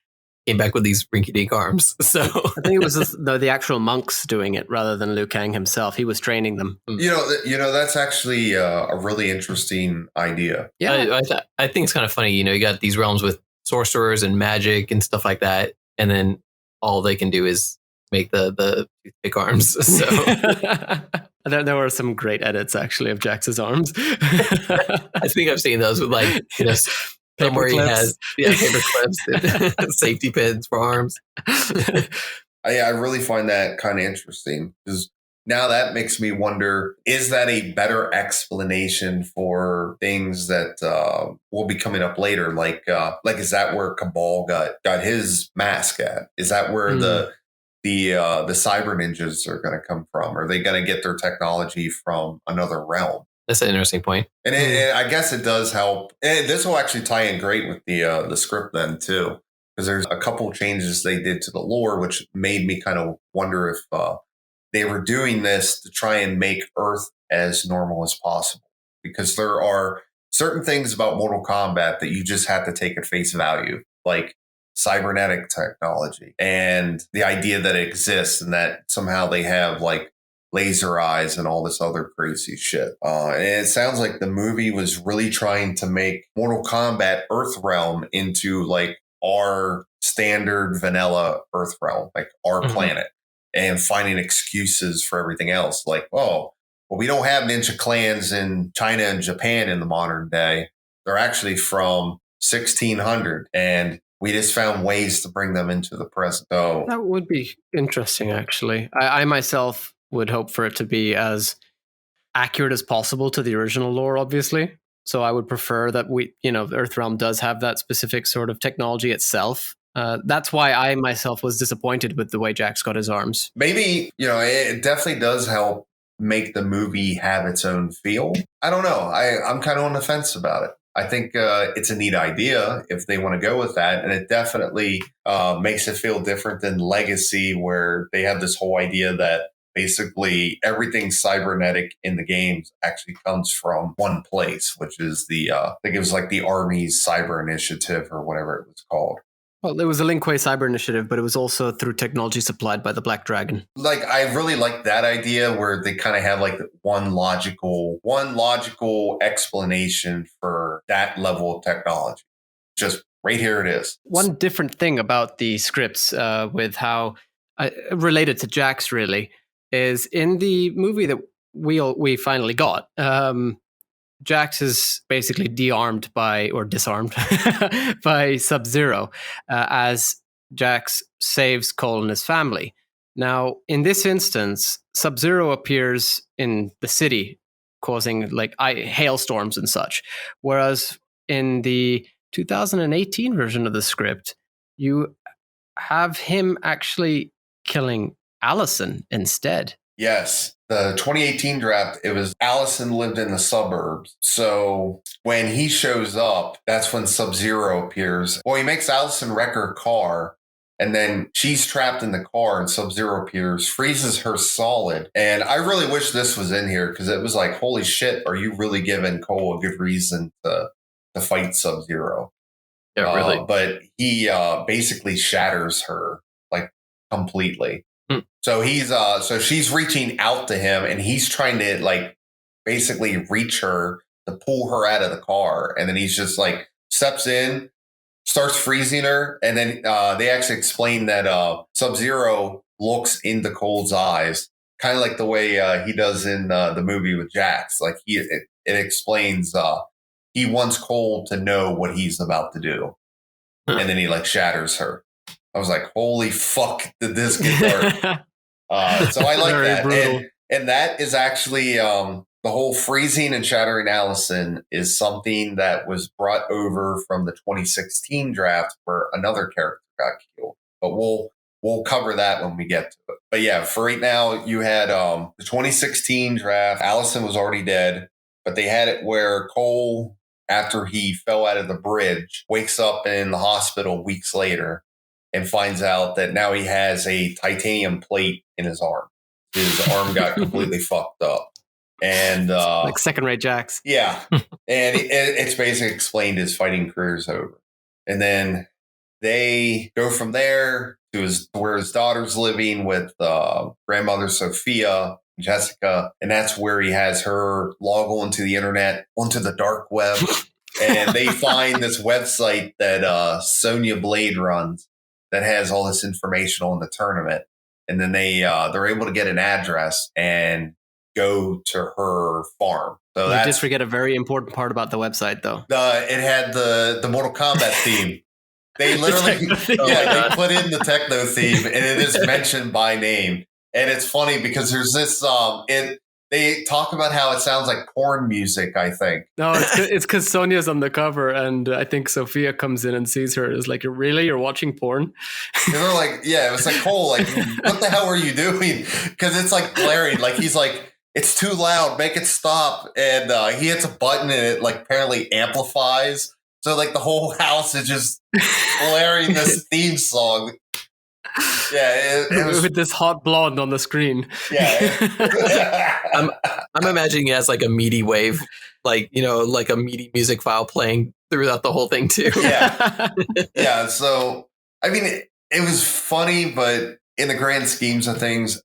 came back with these rinky-dink arms. So I think it was the actual monks doing it rather than Liu Kang himself. He was training them. You know, that's actually a really interesting idea. Yeah, I think it's kind of funny. You know, you got these realms with sorcerers and magic and stuff like that, and then all they can do is make the toothpick arms. So there were some great edits actually of Jax's arms. I think I've seen those with like, you know, where he has paper clips and safety pins for arms. I really find that kind of interesting because now that makes me wonder, is that a better explanation for things that will be coming up later? Like is that where Cabal got his mask at? Is that where the cyber ninjas are going to come from? Are they going to get their technology from another realm? That's an interesting point. And I guess it does help. And this will actually tie in great with the script then too, because there's a couple of changes they did to the lore, which made me kind of wonder if they were doing this to try and make Earth as normal as possible. Because there are certain things about Mortal Kombat that you just have to take at face value, like cybernetic technology and the idea that it exists and that somehow they have like laser eyes and all this other crazy shit. And it sounds like the movie was really trying to make Mortal Kombat Earth Realm into like our standard vanilla Earth Realm, like our planet, and finding excuses for everything else. Like, oh, well, we don't have ninja clans in China and Japan in the modern day. They're actually from 1600, and we just found ways to bring them into the present. So That would be interesting, actually. I myself would hope for it to be as accurate as possible to the original lore, obviously. So I would prefer that Earthrealm does have that specific sort of technology itself. That's why I myself was disappointed with the way Jax got his arms. maybe, it definitely does help make the movie have its own feel. I don't know. I'm kind of on the fence about it. I think it's a neat idea if they want to go with that. And it definitely makes it feel different than Legacy, where they have this whole idea that basically everything cybernetic in the games actually comes from one place, which is I think it was like the Army's Cyber Initiative or whatever it was called. Well, it was a Linkway Cyber Initiative, but it was also through technology supplied by the Black Dragon. Like, I really like that idea where they kind of have like one logical explanation for that level of technology. Just right here it is. One different thing about the scripts with how related to Jax really is in the movie that we finally got. Jax is basically disarmed by Sub-Zero as Jax saves Cole and his family. Now, in this instance, Sub-Zero appears in the city, causing like hailstorms and such. Whereas in the 2018 version of the script, you have him actually killing Allison instead. Yes. The 2018 draft, it was Allison lived in the suburbs. So when he shows up, that's when Sub-Zero appears. Well, he makes Allison wreck her car, and then she's trapped in the car, and Sub-Zero appears, freezes her solid. And I really wish this was in here, because it was like, holy shit, are you really giving Cole a good reason to fight Sub-Zero? Yeah, really. But he basically shatters her like completely. So she's reaching out to him, and he's trying to like basically reach her to pull her out of the car. And then he's just like steps in, starts freezing her. And then they actually explain that Sub-Zero looks into Cole's eyes, kind of like the way he does in the movie with Jax. Like it explains he wants Cole to know what he's about to do. And then he like shatters her. I was like, holy fuck, did this get dark? So I like that. And that is actually the whole freezing and shattering Allison is something that was brought over from the 2016 draft where another character got killed. But we'll cover that when we get to it. But yeah, for right now, you had the 2016 draft. Allison was already dead, but they had it where Cole, after he fell out of the bridge, wakes up in the hospital weeks later and finds out that now he has a titanium plate in his arm. His arm got completely fucked up. And like second-rate Jax. Yeah. And it's basically explained his fighting career is over. And then they go from there to where his daughter's living with grandmother Sophia, Jessica. And that's where he has her log onto the internet, onto the dark web. And they find this website that Sonya Blade runs that has all this information on the tournament. And then they're able to get an address and go to her farm. So you just forget a very important part about the website, though. It had the Mortal Kombat theme. They literally, they put in the techno theme, and it is mentioned by name. And it's funny because there's this, they talk about how it sounds like porn music, I think. No, it's because Sonya's on the cover, and I think Sophia comes in and sees her. It's like, you're watching porn? And they're like, yeah, it was like, Cole, like, what the hell are you doing? Because it's like blaring. Like, he's like, it's too loud, make it stop. And he hits a button, and it like apparently amplifies. So like the whole house is just blaring this theme song. Yeah, it was with this hot blonde on the screen. Yeah, I'm imagining it as like a MIDI wave, like like a MIDI music file playing throughout the whole thing too. Yeah. So I mean, it was funny, but in the grand schemes of things,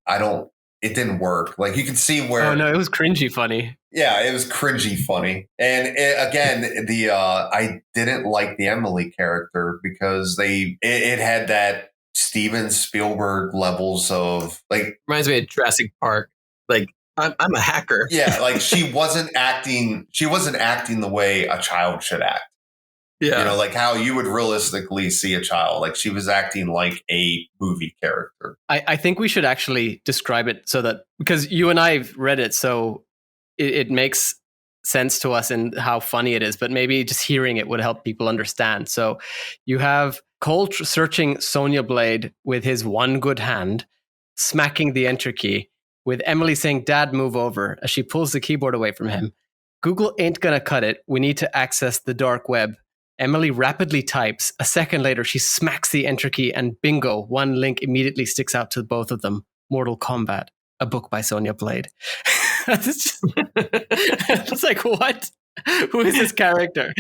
it didn't work. Like you can see where. Oh no, it was cringy funny. Yeah, it was cringy funny. And again, I didn't like the Emily character because it had that Steven Spielberg levels of like. Reminds me of Jurassic Park. Like I'm a hacker. Yeah, like she wasn't acting the way a child should act. Yeah. You know, like how you would realistically see a child. Like she was acting like a movie character. I think we should actually describe it so that, because you and I've read it, so it makes sense to us in how funny it is, but maybe just hearing it would help people understand. So you have Cole searching Sonya Blade with his one good hand, smacking the enter key, with Emily saying, "Dad, move over," as she pulls the keyboard away from him. Google ain't gonna cut it. We need to access the dark web. Emily rapidly types. A second later, she smacks the enter key, and bingo, one link immediately sticks out to both of them. Mortal Kombat, a book by Sonya Blade. It's like, what? Who is this character?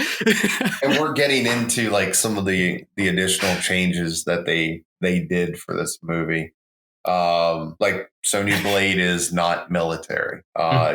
And we're getting into like some of the additional changes that they did for this movie. Like Sonya Blade is not military.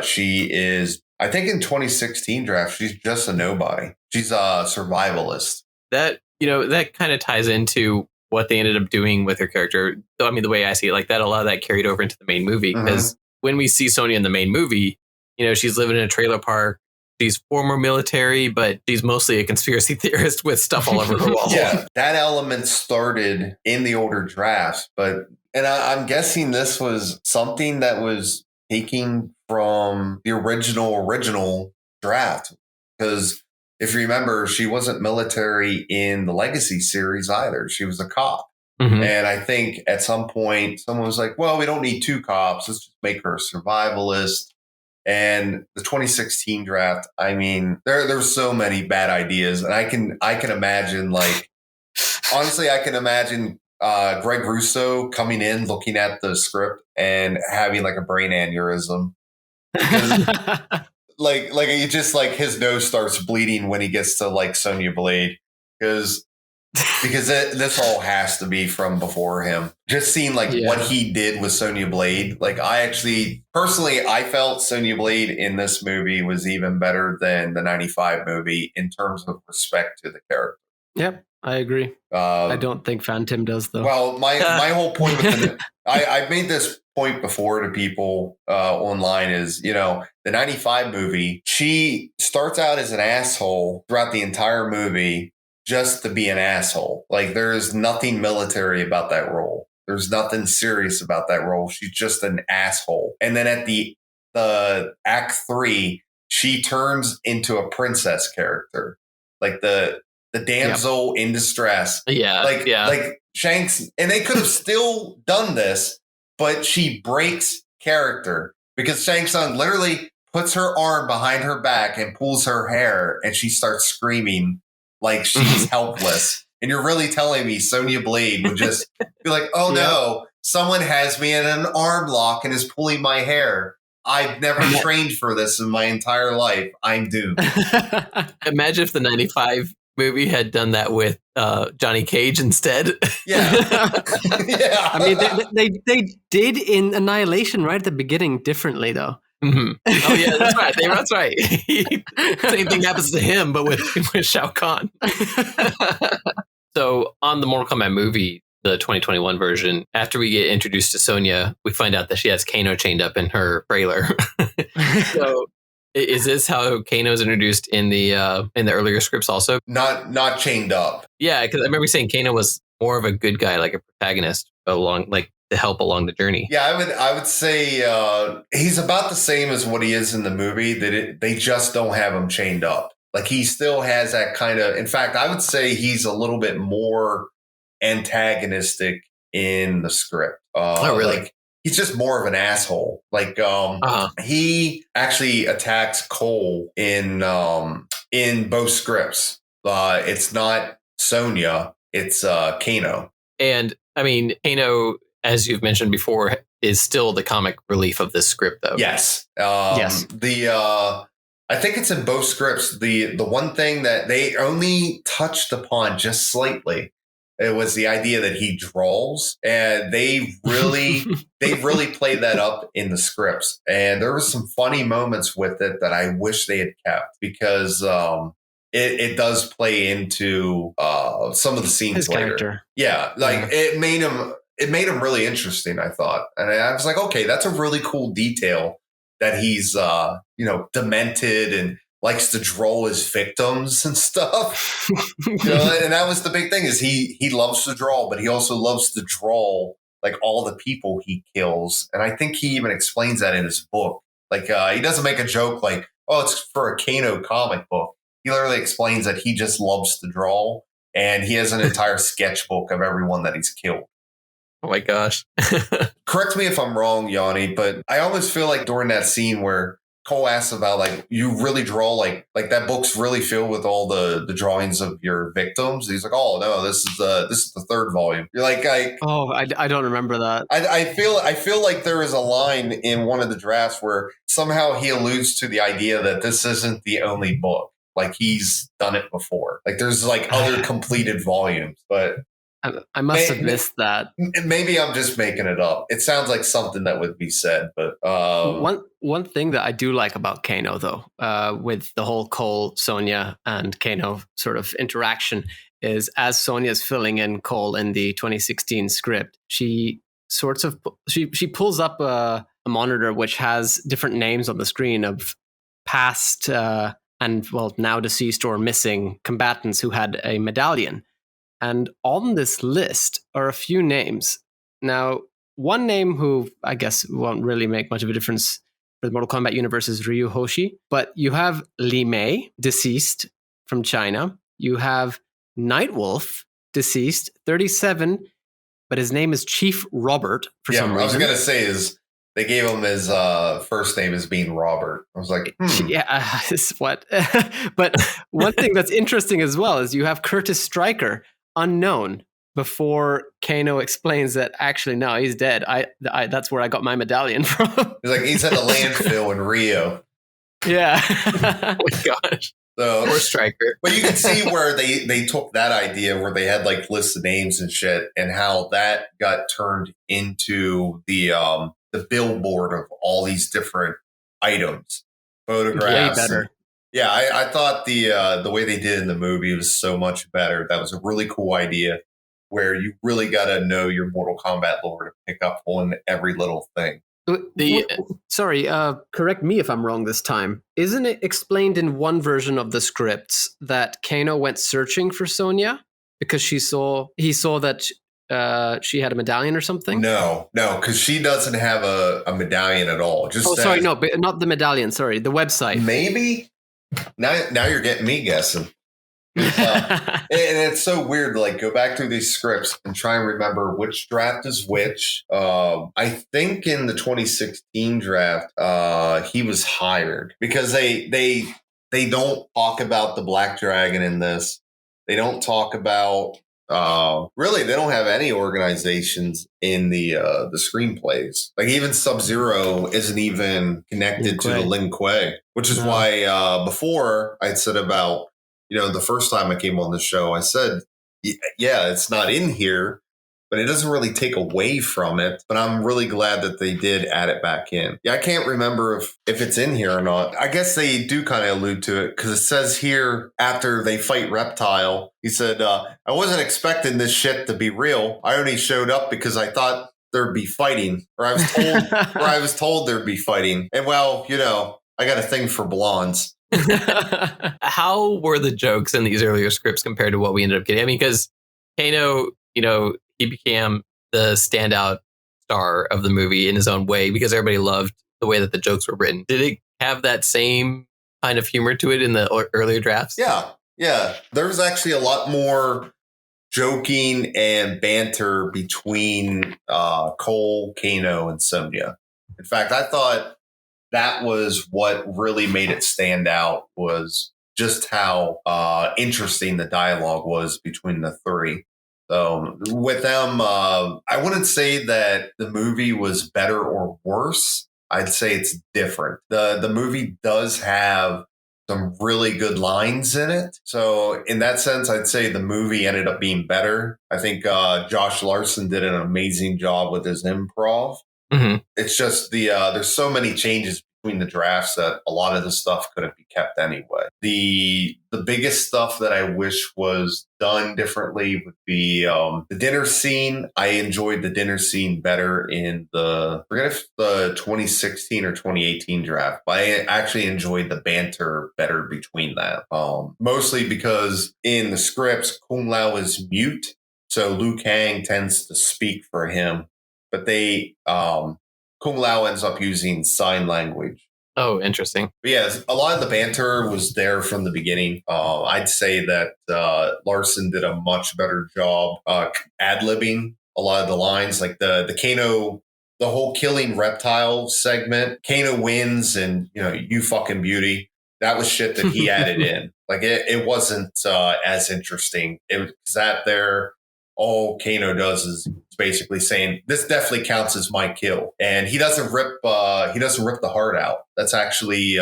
She is, I think in 2016 draft, she's just a nobody. She's a survivalist. That, that kind of ties into what they ended up doing with her character. I mean, the way I see it, like that, a lot of that carried over into the main movie, because when we see Sonya in the main movie, she's living in a trailer park. She's former military, but she's mostly a conspiracy theorist with stuff all over her wall. Yeah, that element started in the older drafts, and I'm guessing this was something that was taken from the original draft, because if you remember, she wasn't military in the Legacy series either. She was a cop. Mm-hmm. And I think at some point someone was like, well, we don't need two cops. Let's just make her a survivalist. And the 2016 draft, I mean, there's so many bad ideas. And I can imagine, like, honestly, I can imagine Greg Russo coming in, looking at the script and having like a brain aneurysm. Because like he just like his nose starts bleeding when he gets to like Sonya Blade, because this all has to be from before him. Just seeing like what he did with Sonya Blade. Like I felt Sonya Blade in this movie was even better than the 95 movie in terms of respect to the character. Yep, I agree. I don't think Phantom does though. Well, my whole point with I've made this point before to people online is, the 95 movie, she starts out as an asshole throughout the entire movie just to be an asshole. Like there is nothing military about that role. There's nothing serious about that role. She's just an asshole. And then at the Act 3, she turns into a princess character. Like the damsel in distress. Yeah. Like Shanks, and they could have still done this, but she breaks character because Shang Tsung literally puts her arm behind her back and pulls her hair, and she starts screaming like she's helpless. And you're really telling me Sonya Blade would just be like, oh no, someone has me in an arm lock and is pulling my hair. I've never trained for this in my entire life. I'm doomed. Imagine if the 95 movie had done that with Johnny Cage instead. Yeah. Yeah. I mean, they did in Annihilation right at the beginning differently, though. Mm-hmm. Oh, yeah, that's right. That's right. Same thing happens to him, but with Shao Kahn. So on the Mortal Kombat movie, the 2021 version, after we get introduced to Sonya, we find out that she has Kano chained up in her trailer. So is this how Kano is introduced in the earlier scripts also? Not chained up. Yeah, because I remember saying Kano was more of a good guy, like a protagonist along, like to help along the journey. Yeah, I would say he's about the same as what he is in the movie. They just don't have him chained up. Like he still has that kind of. In fact, I would say he's a little bit more antagonistic in the script. Oh, really? Like, he's just more of an asshole. Like he actually attacks Cole in both scripts. It's not Sonya, it's Kano. And I mean, Kano, as you've mentioned before, is still the comic relief of this script, though. Yes. Yes. I think it's in both scripts. The one thing that they only touched upon just slightly, it was the idea that he draws, and they really played that up in the scripts. And there was some funny moments with it that I wish they had kept, because it does play into some of the scenes his later. Character. Yeah, like it made him really interesting, I thought. And I was like, okay, that's a really cool detail that he's, demented and likes to draw his victims and stuff. And that was the big thing is he loves to draw, but he also loves to draw like all the people he kills. And I think he even explains that in his book. Like he doesn't make a joke like, oh, it's for a Kano comic book. He literally explains that he just loves to draw, and he has an entire sketchbook of everyone that he's killed. Oh my gosh. Correct me if I'm wrong, Yanni, but I almost feel like during that scene where Cole asks about like you really draw like that book's really filled with all the drawings of your victims. He's like, oh no, this is the third volume. You're like, I don't remember that. I feel like there is a line in one of the drafts where somehow he alludes to the idea that this isn't the only book. Like he's done it before. Like there's like other completed volumes, but I must have missed that. Maybe I'm just making it up. It sounds like something that would be said, but one thing that I do like about Kano, though, with the whole Cole, Sonya, and Kano sort of interaction, is as Sonya's filling in Cole in the 2016 script, she pulls up a monitor which has different names on the screen of past and now deceased or missing combatants who had a medallion. And on this list are a few names. Now, one name who I guess won't really make much of a difference for the Mortal Kombat universe is Ryu Hoshi. But you have Li Mei, deceased from China. You have Nightwolf, deceased, 37, but his name is Chief Robert for some reason. I was going to say they gave him his first name as being Robert. I was like, Yeah, what? But one thing that's interesting as well is you have Curtis Stryker, unknown, before Kano explains that actually no, he's dead. I that's where I got my medallion from. He's like he's at the landfill in Rio. Yeah. Oh my gosh. So, poor Stryker. But you can see where they took that idea where they had like lists of names and shit, and how that got turned into the billboard of all these different items, photographs. Way better. Yeah, I thought the way they did in the movie was so much better. That was a really cool idea where you really got to know your Mortal Kombat lore to pick up on every little thing. Sorry, correct me if I'm wrong this time. Isn't it explained in one version of the scripts that Kano went searching for Sonya because he saw that she had a medallion or something? No, because she doesn't have a medallion at all. Sorry, no, but not the medallion. Sorry, the website. Maybe. Now you're getting me guessing. And it's so weird to like go back through these scripts and try and remember which draft is which. I think in the 2016 draft, he was hired because they don't talk about the Black Dragon in this. They don't talk about really. They don't have any organizations in the screenplays. Like even Sub-Zero isn't even connected to the Lin Kuei, which is why before I'd said about. The first time I came on the show, I said, yeah, it's not in here, but it doesn't really take away from it. But I'm really glad that they did add it back in. Yeah, I can't remember if it's in here or not. I guess they do kind of allude to it because it says here after they fight Reptile, he said, I wasn't expecting this shit to be real. I only showed up because I thought there'd be fighting, or I was told there'd be fighting. And well, I got a thing for blondes. How were the jokes in these earlier scripts compared to what we ended up getting? I mean, because Kano, he became the standout star of the movie in his own way because everybody loved the way that the jokes were written. Did it have that same kind of humor to it in the earlier drafts? Yeah. There was actually a lot more joking and banter between Cole, Kano, and Sonya. In fact, I thought that was what really made it stand out was just how interesting the dialogue was between the three. So with them, I wouldn't say that the movie was better or worse. I'd say it's different. The movie does have some really good lines in it. So in that sense, I'd say the movie ended up being better. I think Josh Larson did an amazing job with his improv. Mm-hmm. It's just there's so many changes between the drafts that a lot of the stuff couldn't be kept anyway. The biggest stuff that I wish was done differently would be the dinner scene. I enjoyed the dinner scene better in I forget if the 2016 or 2018 draft, but I actually enjoyed the banter better between that. Mostly because in the scripts, Kung Lao is mute, so Liu Kang tends to speak for him, but Kung Lao ends up using sign language. Oh, interesting. But yeah, a lot of the banter was there from the beginning. I'd say that Larson did a much better job ad-libbing a lot of the lines, like the Kano, the whole killing reptile segment. Kano wins, and you fucking beauty. That was shit that he added in. Like it wasn't as interesting. It was that there. All Kano does is basically saying this definitely counts as my kill, and he doesn't rip the heart out. That's actually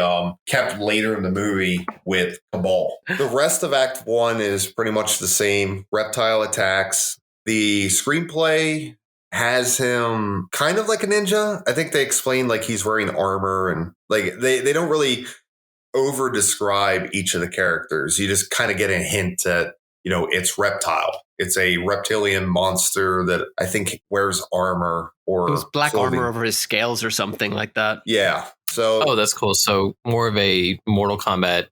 kept later in the movie with Cabal. The rest of Act 1 is pretty much the same. Reptile attacks. The screenplay has him kind of like a ninja. I think they explain like he's wearing armor, and like they don't really over describe each of the characters. You just kind of get a hint that it's Reptile. It's a reptilian monster that I think wears armor, or it was black clothing. armor over his scales or something like that. Yeah. So oh, that's cool. So more of a Mortal Kombat,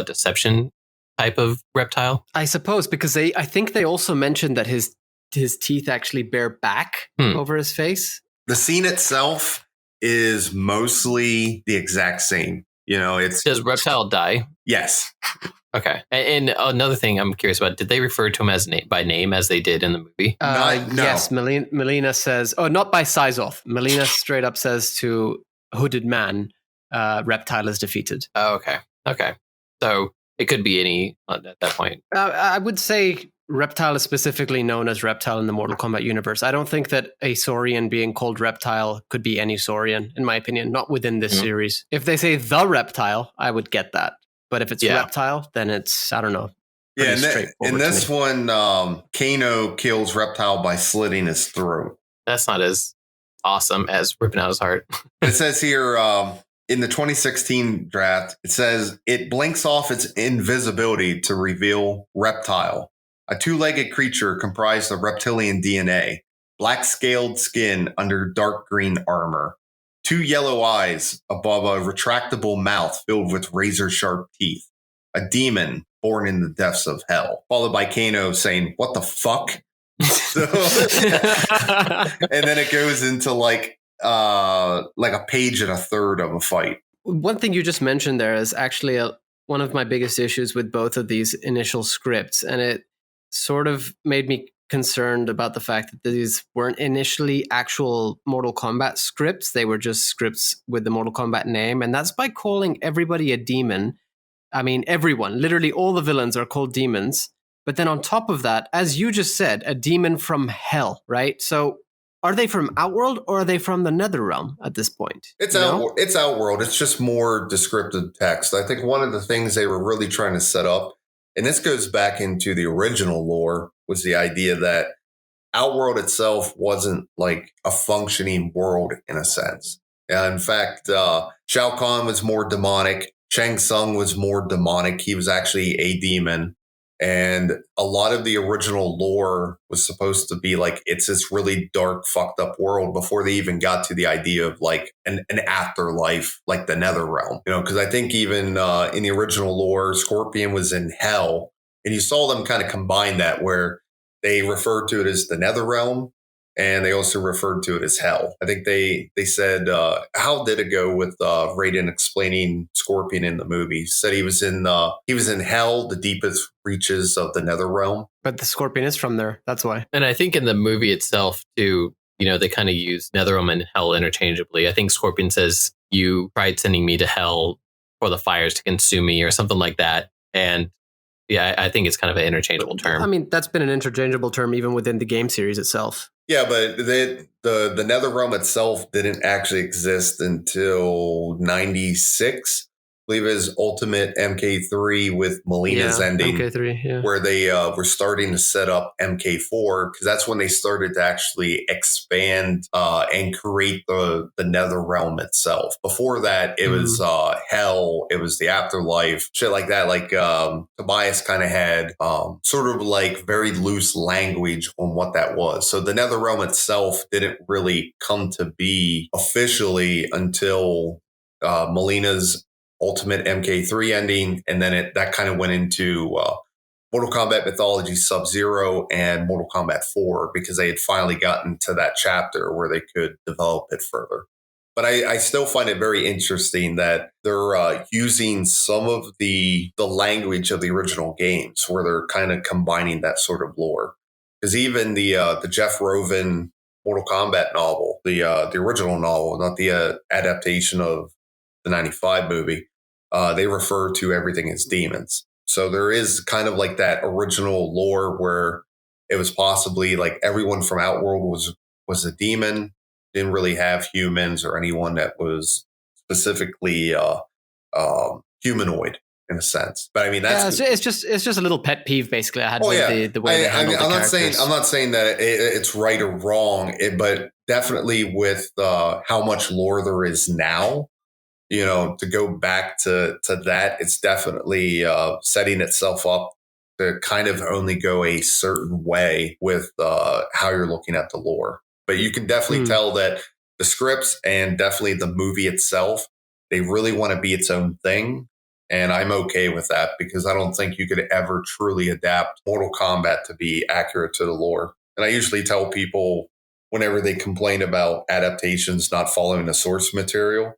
deception type of reptile? I suppose, because I think they also mentioned that his teeth actually bear back over his face. The scene itself is mostly the exact same. Does Reptile die? Yes. Okay. And another thing I'm curious about, did they refer to him as by name as they did in the movie? No. Yes, Melina says, not by Sizoth. Melina straight up says to Hooded Man, Reptile is defeated. Oh, okay. Okay. So it could be any at that point. I would say Reptile is specifically known as Reptile in the Mortal Kombat universe. I don't think that a Saurian being called Reptile could be any Saurian, in my opinion, not within this series. If they say the Reptile, I would get that. But if it's Reptile, then it's, I don't know. Yeah, in this one, Kano kills Reptile by slitting his throat. That's not as awesome as ripping out his heart. It says here, in the 2016 draft, it says it blinks off its invisibility to reveal Reptile, a two-legged creature comprised of reptilian DNA, black scaled skin under dark green armor, two yellow eyes above a retractable mouth filled with razor-sharp teeth, a demon born in the depths of hell, followed by Kano saying, "What the fuck?" And then it goes into like a page and a third of a fight. One thing you just mentioned there is actually one of my biggest issues with both of these initial scripts, and it sort of made me concerned about the fact that these weren't initially actual Mortal Kombat scripts. They were just scripts with the Mortal Kombat name, and that's by calling everybody a demon. I mean, everyone, literally all the villains are called demons. But then on top of that, as you just said, a demon from hell, right? So are they from Outworld or are they from the Netherrealm at this point? It's Outworld. It's just more descriptive text. I think one of the things they were really trying to set up, and this goes back into the original lore, was the idea that Outworld itself wasn't like a functioning world in a sense. In fact, Shao Kahn was more demonic. Shang Tsung was more demonic. He was actually a demon. And a lot of the original lore was supposed to be like, it's this really dark, fucked up world before they even got to the idea of like an afterlife, like the Netherrealm. Because I think even in the original lore, Scorpion was in hell. And you saw them kind of combine that where they referred to it as the Netherrealm. And they also referred to it as hell. I think they said, how did it go with Raiden explaining Scorpion in the movie? He said he was in hell, the deepest reaches of the Netherrealm. But the Scorpion is from there. That's why. And I think in the movie itself, too, they kind of use Netherrealm and hell interchangeably. I think Scorpion says, "You tried sending me to hell for the fires to consume me," or something like that. And yeah, I think it's kind of an interchangeable term. I mean, that's been an interchangeable term even within the game series itself. Yeah, but the Netherrealm itself didn't actually exist until 96. believe is Ultimate MK3 with Melina's ending, MK3, yeah. where they were starting to set up MK4, because that's when they started to actually expand and create the Nether Realm itself. Before that, it was Hell, it was the Afterlife, shit like that. Like Tobias kind of had sort of like very loose language on what that was. So the Nether Realm itself didn't really come to be officially until Melina's Ultimate MK3 ending, and then that kind of went into Mortal Kombat Mythology Sub-Zero and Mortal Kombat 4, because they had finally gotten to that chapter where they could develop it further. But I still find it very interesting that they're using some of the language of the original games, where they're kind of combining that sort of lore. Because even the Jeff Roven Mortal Kombat novel, the original novel, not the adaptation of the 95 movie, they refer to everything as demons. So there is kind of like that original lore where it was possibly like everyone from Outworld was a demon, didn't really have humans or anyone that was specifically humanoid in a sense. But I mean, that's it's just a little pet peeve basically I had with the way they handled the characters. I'm not saying that it's right or wrong, but definitely with how much lore there is now, you know, to go back to that, it's definitely setting itself up to kind of only go a certain way with how you're looking at the lore. But you can definitely tell that the scripts and definitely the movie itself, they really want to be its own thing. And I'm okay with that, because I don't think you could ever truly adapt Mortal Kombat to be accurate to the lore. And I usually tell people whenever they complain about adaptations not following the source material,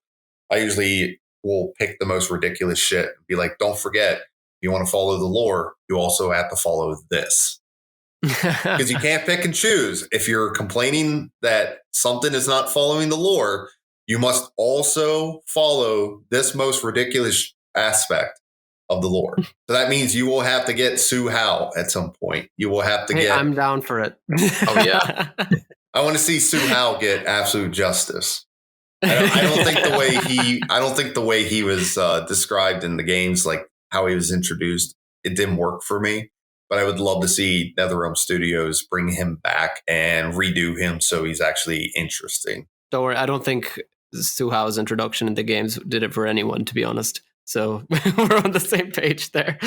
I usually will pick the most ridiculous shit and be like, don't forget, if you want to follow the lore, you also have to follow this. Because you can't pick and choose. If you're complaining that something is not following the lore, you must also follow this most ridiculous aspect of the lore. So that means you will have to get Sue Hao at some point. You will have to get... I'm down for it. Oh, yeah. I want to see Sue Hao get absolute justice. I don't think the way he was described in the games, like how he was introduced, it didn't work for me. But I would love to see NetherRealm Studios bring him back and redo him so he's actually interesting. Don't worry, I don't think Sue Hao's introduction in the games did it for anyone, to be honest. So we're on the same page there.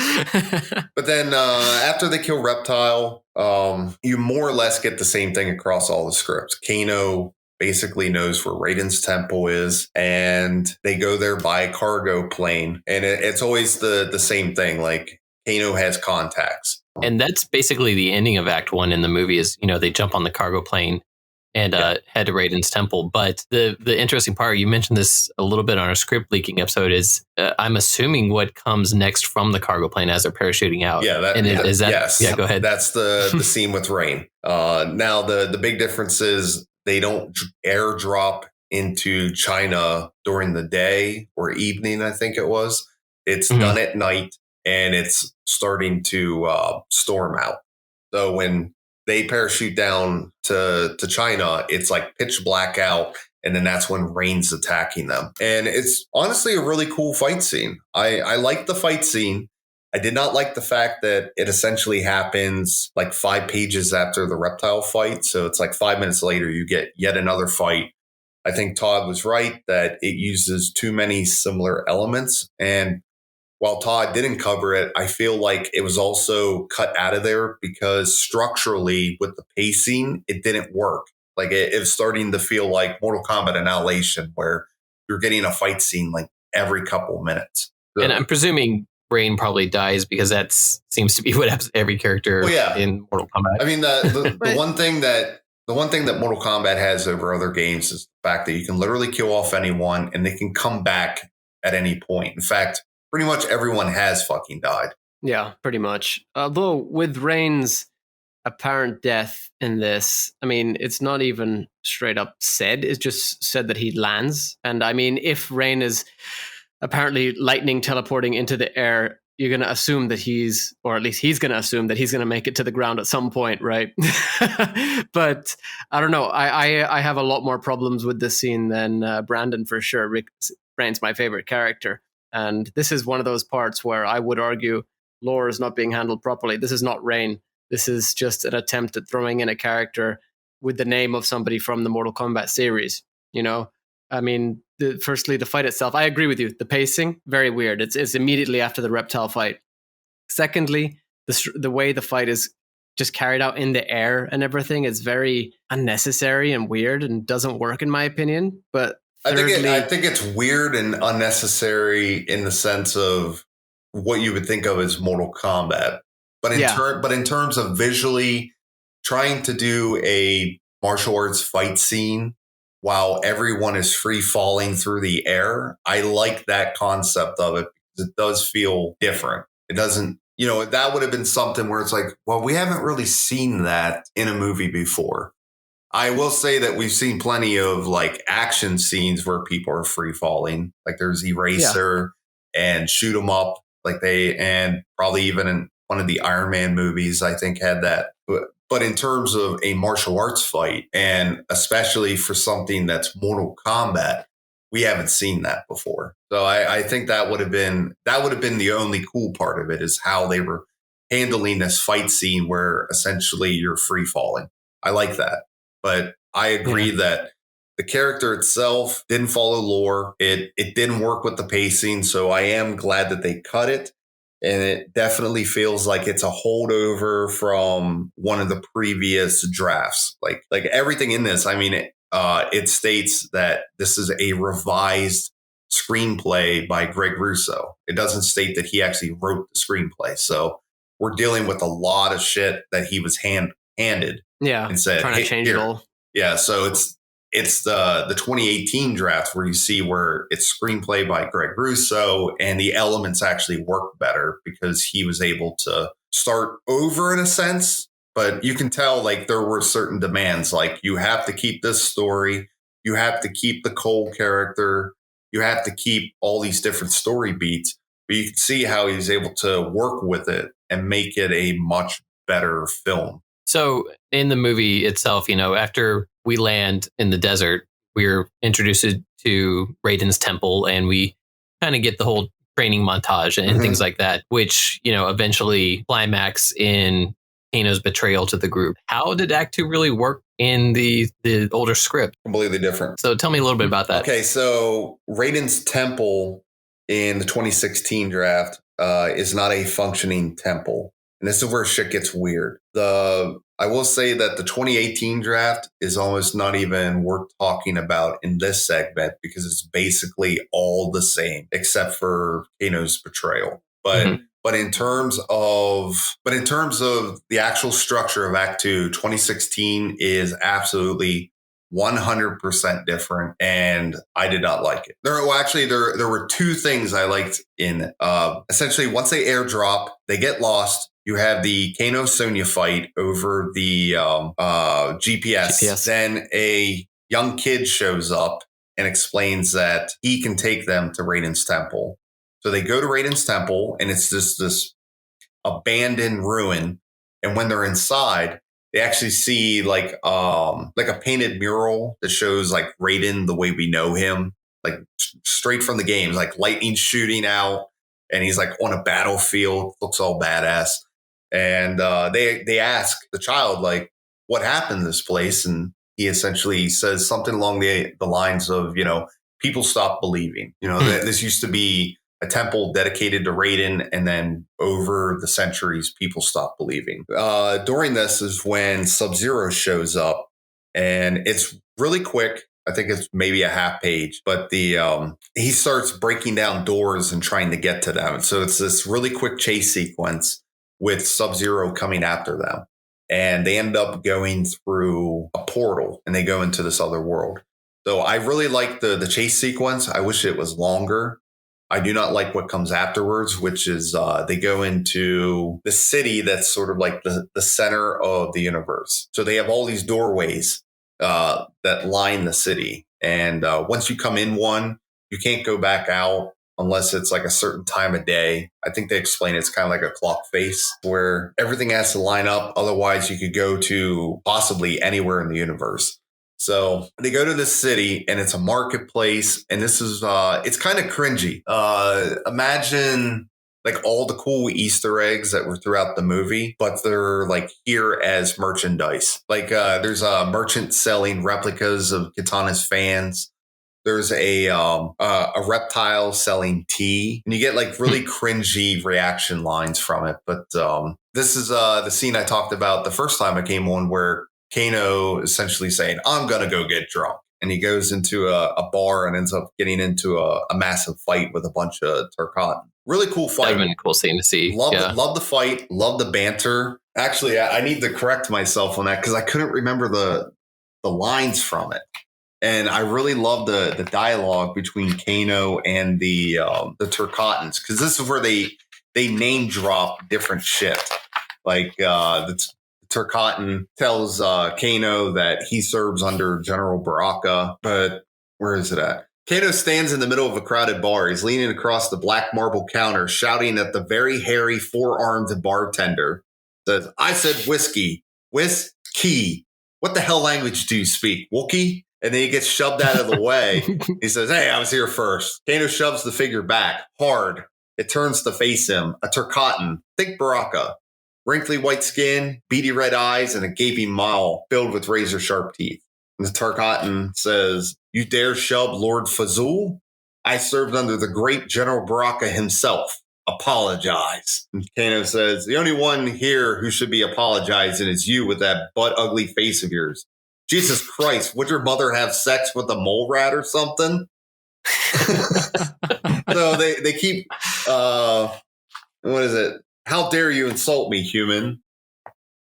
But then after they kill Reptile, you more or less get the same thing across all the scripts. Kano basically knows where Raiden's temple is, and they go there by cargo plane. And it's always the same thing. Like, Kano has contacts. And that's basically the ending of Act 1 in the movie is, you know, they jump on the cargo plane and head to Raiden's temple. But the interesting part, you mentioned this a little bit on our script leaking episode, is I'm assuming what comes next from the cargo plane as they're parachuting out. Yeah, is that yes. Yeah, go ahead. That's the scene with Rain. Now, the big difference is they don't airdrop into China during the day or evening, I think it was. It's done at night, and it's starting to storm out. So when they parachute down to China, it's like pitch black out, and then that's when Rain's attacking them. And it's honestly a really cool fight scene. I like the fight scene. I did not like the fact that it essentially happens like 5 pages after the reptile fight. So it's like 5 minutes later, you get yet another fight. I think Todd was right that it uses too many similar elements. And while Todd didn't cover it, I feel like it was also cut out of there because structurally with the pacing, it didn't work. Like it was starting to feel like Mortal Kombat Annihilation, where you're getting a fight scene like every couple minutes. So, and I'm presuming Rain probably dies because that seems to be what happens to every character in Mortal Kombat. I mean, the one thing that Mortal Kombat has over other games is the fact that you can literally kill off anyone and they can come back at any point. In fact, pretty much everyone has fucking died. Yeah, pretty much. Although with Rain's apparent death in this, I mean, it's not even straight up said. It's just said that he lands. And I mean, if Rain is apparently lightning teleporting into the air, you're going to assume that he's going to make it to the ground at some point, right? But I don't know. I have a lot more problems with this scene than Brandon, for sure. Rain's my favorite character. And this is one of those parts where I would argue lore is not being handled properly. This is not Rain. This is just an attempt at throwing in a character with the name of somebody from the Mortal Kombat series. I mean, firstly, the fight itself, I agree with you. The pacing, very weird. It's immediately after the reptile fight. Secondly, the way the fight is just carried out in the air and everything is very unnecessary and weird and doesn't work in my opinion. But thirdly, I think it's weird and unnecessary in the sense of what you would think of as Mortal Kombat. But in terms of visually trying to do a martial arts fight scene while everyone is free falling through the air, I like that concept of it because it does feel different. It doesn't, that would have been something where it's like, well, we haven't really seen that in a movie before. I will say that we've seen plenty of like action scenes where people are free falling. Like there's Eraser and Shoot 'em Up, and probably even in one of the Iron Man movies, I think had that. But in terms of a martial arts fight, and especially for something that's Mortal Kombat, we haven't seen that before. So I think that would have been the only cool part of it, is how they were handling this fight scene where essentially you're free falling. I like that. But I agree that the character itself didn't follow lore. It didn't work with the pacing. So I am glad that they cut it. And it definitely feels like it's a holdover from one of the previous drafts. Like everything in this, I mean, it states that this is a revised screenplay by Greg Russo. It doesn't state that he actually wrote the screenplay. So we're dealing with a lot of shit that he was handed. Yeah, and said, trying to change it all. Yeah, so it's the 2018 draft where you see where it's screenplay by Greg Russo, and the elements actually work better because he was able to start over in a sense. But you can tell like there were certain demands, like you have to keep this story, you have to keep the Cole character, you have to keep all these different story beats. But you can see how he was able to work with it and make it a much better film. So in the movie itself, after we land in the desert, we're introduced to Raiden's temple, and we kind of get the whole training montage and things like that, which, eventually climax in Kano's betrayal to the group. How did Act 2 really work in the older script? Completely different. So tell me a little bit about that. Okay, so Raiden's temple in the 2016 draft is not a functioning temple. And this is where shit gets weird. I will say that the 2018 draft is almost not even worth talking about in this segment because it's basically all the same except for Kano's betrayal. But in terms of the actual structure of Act 2, 2016 is absolutely 100% different, and I did not like it. There were two things I liked in it. Essentially, once they airdrop, they get lost. You have the Kano Sonya fight over the GPS. Then a young kid shows up and explains that he can take them to Raiden's temple. So they go to Raiden's temple, and it's just this abandoned ruin. And when they're inside, they actually see like a painted mural that shows like Raiden the way we know him, like straight from the games, like lightning shooting out, and he's like on a battlefield, looks all badass. And they ask the child, like, what happened to this place? And he essentially says something along the lines of, people stopped believing. This used to be a temple dedicated to Raiden, and then over the centuries, people stopped believing. During this is when Sub-Zero shows up, and it's really quick. I think it's maybe a half page, but he starts breaking down doors and trying to get to them. So it's this really quick chase sequence with Sub-Zero coming after them. And they end up going through a portal, and they go into this other world. So I really like the chase sequence. I wish it was longer. I do not like what comes afterwards, which is they go into the city that's sort of like the center of the universe. So they have all these doorways that line the city. And once you come in one, you can't go back out unless it's like a certain time of day. I think they explain it's kind of like a clock face where everything has to line up. Otherwise, you could go to possibly anywhere in the universe. So they go to this city and it's a marketplace. And this is, it's kind of cringy. Imagine like all the cool Easter eggs that were throughout the movie, but they're like here as merchandise. Like there's a merchant selling replicas of Katana's fans. There's a reptile selling tea, and you get like really cringy reaction lines from it. But this is the scene I talked about the first time I came on, where Kano essentially saying, "I'm gonna go get drunk," and he goes into a bar and ends up getting into a massive fight with a bunch of Turcotte. Really cool fight. That would have been a cool scene to see. Love the fight. Love the banter. Actually, I need to correct myself on that because I couldn't remember the lines from it. And I really love the dialogue between Kano and the Turcottans, because this is where they name drop different shit. Like the Turcottan tells Kano that he serves under General Baraka, but where is it at? Kano stands in the middle of a crowded bar. He's leaning across the black marble counter, shouting at the very hairy, four-armed bartender. Says, "I said whiskey. Whiskey. What the hell language do you speak? Wookiee?" And then he gets shoved out of the way. He says, "Hey, I was here first." Kano shoves the figure back hard. It turns to face him. A Turcottan. Think Baraka. Wrinkly white skin, beady red eyes, and a gaping maw filled with razor-sharp teeth. And the Turcottan says, "You dare shove Lord Fazul? I served under the great General Baraka himself. Apologize." And Kano says, "The only one here who should be apologizing is you with that butt-ugly face of yours. Jesus Christ, would your mother have sex with a mole rat or something?" So they keep, what is it? "How dare you insult me, human?"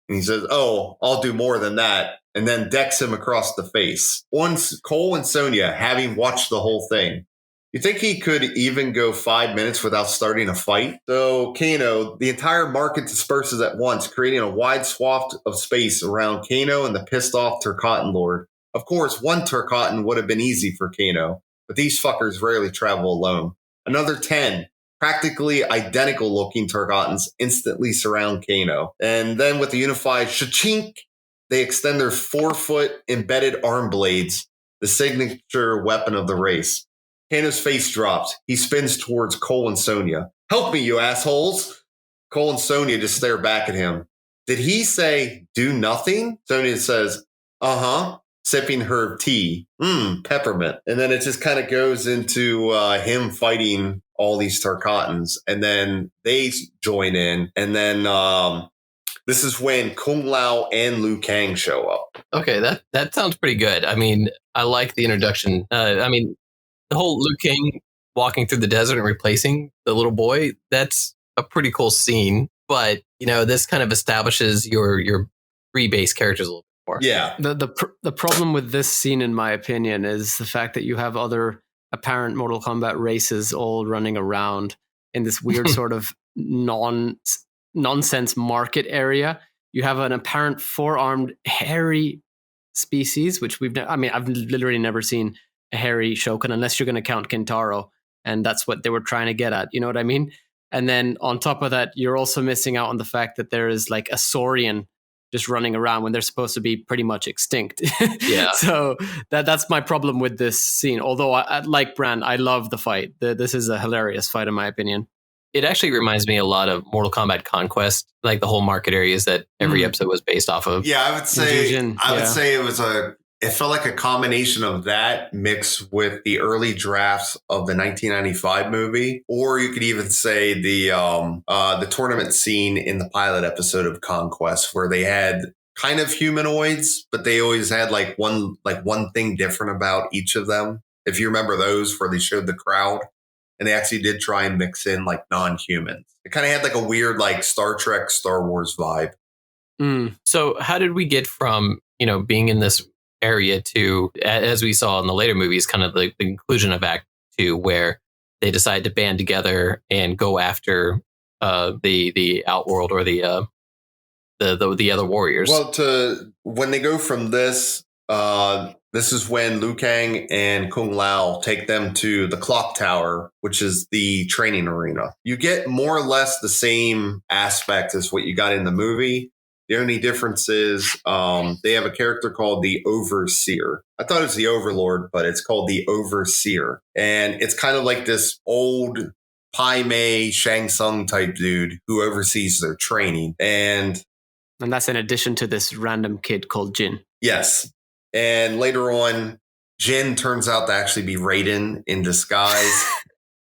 And he says, "Oh, I'll do more than that." And then decks him across the face. Once Cole and Sonya, having watched the whole thing, you think he could even go 5 minutes without starting a fight? So Kano, the entire market disperses at once, creating a wide swath of space around Kano and the pissed off Turcottan Lord. Of course, one Turcottan would have been easy for Kano, but these fuckers rarely travel alone. Another 10 practically identical looking Turcottans instantly surround Kano. And then with the unified shachink, they extend their 4-foot embedded arm blades, the signature weapon of the race. Kano's face drops. He spins towards Cole and Sonya. "Help me, you assholes!" Cole and Sonya just stare back at him. "Did he say do nothing?" Sonya says, "Uh-huh," sipping her tea. Peppermint. And then it just kind of goes into him fighting all these Turcottans. And then they join in. And then this is when Kung Lao and Liu Kang show up. Okay, that sounds pretty good. I mean, I like the introduction. The whole Liu Kang walking through the desert and replacing the little boy, that's a pretty cool scene. But, this kind of establishes your three base characters a little bit more. Yeah. The problem with this scene, in my opinion, is the fact that you have other apparent Mortal Kombat races all running around in this weird sort of nonsense market area. You have an apparent four-armed hairy species, which I've literally never seen a hairy Shokan, unless you're going to count Kintaro, and that's what they were trying to get at. You know what I mean? And then on top of that, you're also missing out on the fact that there is like a Saurian just running around when they're supposed to be pretty much extinct. Yeah. So that's my problem with this scene. Although, like Brand, I love the fight. This is a hilarious fight, in my opinion. It actually reminds me a lot of Mortal Kombat Conquest, like the whole market areas that every episode was based off of. Yeah, I would say it felt like a combination of that mixed with the early drafts of the 1995 movie, or you could even say the tournament scene in the pilot episode of Conquest, where they had kind of humanoids, but they always had like one thing different about each of them. If you remember those, where they showed the crowd, and they actually did try and mix in like non-humans. It kind of had like a weird like Star Trek, Star Wars vibe. So how did we get from being in this area to, as we saw in the later movies, kind of the conclusion of Act 2, where they decide to band together and go after the Outworld or the other warriors? Well, when they go from this, this is when Liu Kang and Kung Lao take them to the Clock Tower, which is the training arena. You get more or less the same aspect as what you got in the movie, The only difference is they have a character called the Overseer. I thought it was the Overlord, but it's called the Overseer. And it's kind of like this old Pai Mei Shang Tsung type dude who oversees their training. And that's in addition to this random kid called Jin. Yes. And later on, Jin turns out to actually be Raiden in disguise.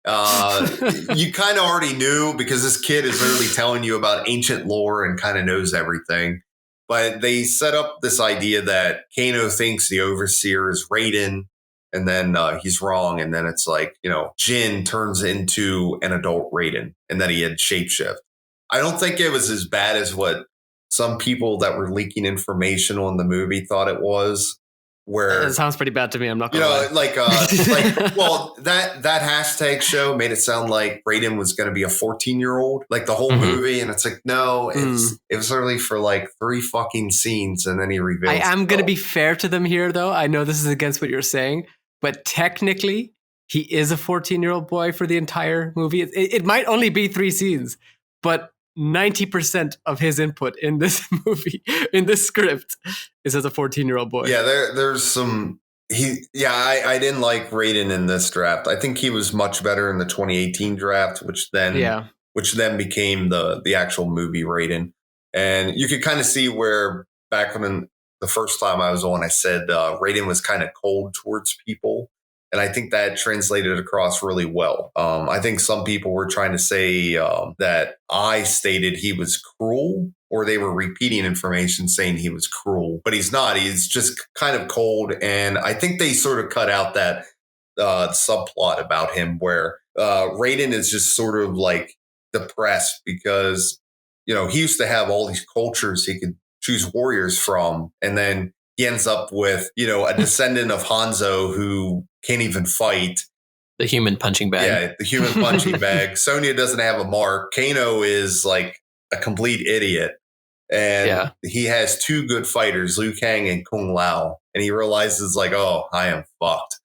You kind of already knew because this kid is literally telling you about ancient lore and kind of knows everything. But they set up this idea that Kano thinks the Overseer is Raiden, and then he's wrong. And then it's like, Jin turns into an adult Raiden, and then he had shapeshift. I don't think it was as bad as what some people that were leaking information on the movie thought it was. Where it sounds pretty bad to me. I'm not gonna lie. Well, that hashtag show made it sound like Raiden was going to be a 14-year-old, like the whole movie, and it's like, no, it was literally for like 3 fucking scenes, and then he reveals. I am going to be fair to them here, though. I know this is against what you're saying, but technically, he is a 14-year-old boy for the entire movie. It might only be 3 scenes, but 90% of his input in this movie, in this script, is as a 14-year-old boy. Yeah, there's some. I didn't like Raiden in this draft. I think he was much better in the 2018 draft, which then became the actual movie Raiden. And you could kind of see where back when the first time I was on, I said Raiden was kind of cold towards people. And I think that translated across really well. I think some people were trying to say that I stated he was cruel, or they were repeating information saying he was cruel, but he's not. He's just kind of cold. And I think they sort of cut out that subplot about him where Raiden is just sort of like depressed because, he used to have all these cultures he could choose warriors from. And then he ends up with, a descendant of Hanzo who can't even fight. The human punching bag. Yeah, the human punching bag. Sonya doesn't have a mark. Kano is like a complete idiot. And he has 2 good fighters, Liu Kang and Kung Lao. And he realizes like, oh, I am fucked.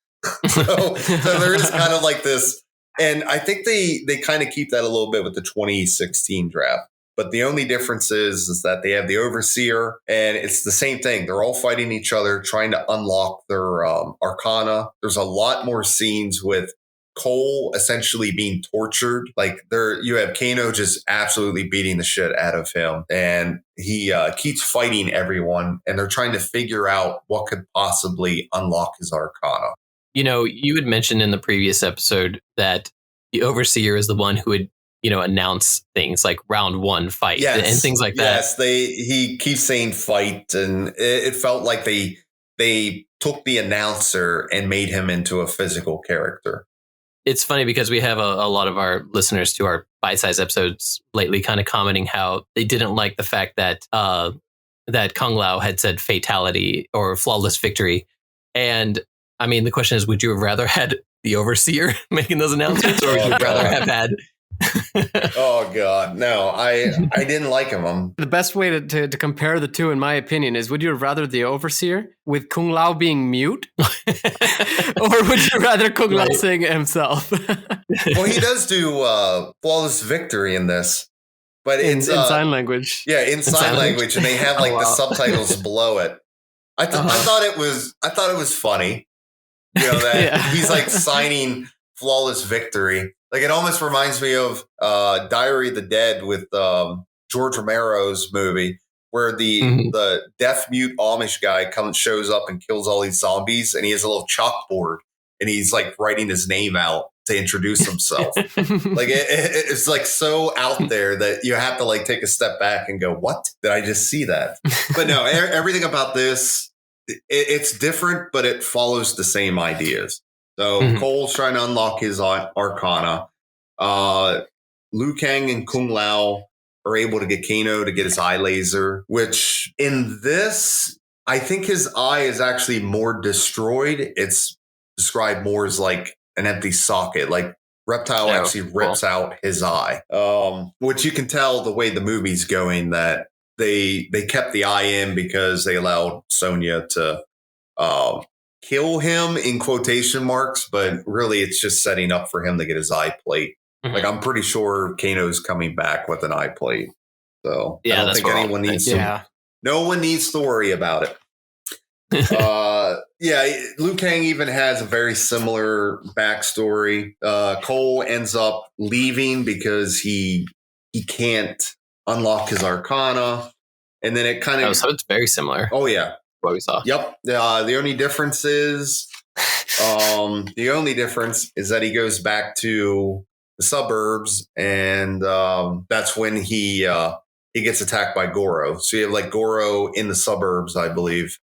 so there is kind of like this. And I think they kind of keep that a little bit with the 2016 draft. But the only difference is that they have the Overseer, and it's the same thing. They're all fighting each other, trying to unlock their arcana. There's a lot more scenes with Cole essentially being tortured. Like you have Kano just absolutely beating the shit out of him, and he keeps fighting everyone, and they're trying to figure out what could possibly unlock his arcana. You had mentioned in the previous episode that the Overseer is the one who would announce things like round 1 fight and things like that. Yes, he keeps saying fight, and it felt like they took the announcer and made him into a physical character. It's funny because we have a lot of our listeners to our bite-size episodes lately kind of commenting how they didn't like the fact that that Kung Lao had said fatality or flawless victory. And I mean, the question is, would you have rather had the Overseer making those announcements, or would you rather have had Oh God, no! I didn't like him. The best way to compare the two, in my opinion, is: would you have rather the Overseer with Kung Lao being mute, or would you rather Kung Lao saying it himself? Well, he does do flawless victory in this, but in sign language. Yeah, in sign language, and they have like the subtitles below it. I thought it was funny, that he's like signing flawless victory. Like, it almost reminds me of Diary of the Dead with George Romero's movie, where the deaf mute Amish guy shows up and kills all these zombies, and he has a little chalkboard, and he's like writing his name out to introduce himself. Like it's like so out there that you have to like take a step back and go, "What? Did I just see that?" But no, everything about this, it's different, but it follows the same ideas. So Cole's trying to unlock his arcana. Liu Kang and Kung Lao are able to get Kano to get his eye laser, which in this, I think his eye is actually more destroyed. It's described more as like an empty socket. Like Reptile actually rips out his eye, which you can tell the way the movie's going that they kept the eye in because they allowed Sonya to kill him in quotation marks, but really it's just setting up for him to get his eye plate. Like, I'm pretty sure Kano's coming back with an eye plate. So Yeah, I don't that's think where anyone needs to. Yeah. No one needs to worry about it. Liu Kang even has a very similar backstory. Cole ends up leaving because he can't unlock his Arcana, and then it kind of. Oh, so it's very similar. Oh yeah, what we saw. Yep. The only difference is, that he goes back to the suburbs, and that's when he gets attacked by Goro. So you have like Goro in the suburbs, I believe.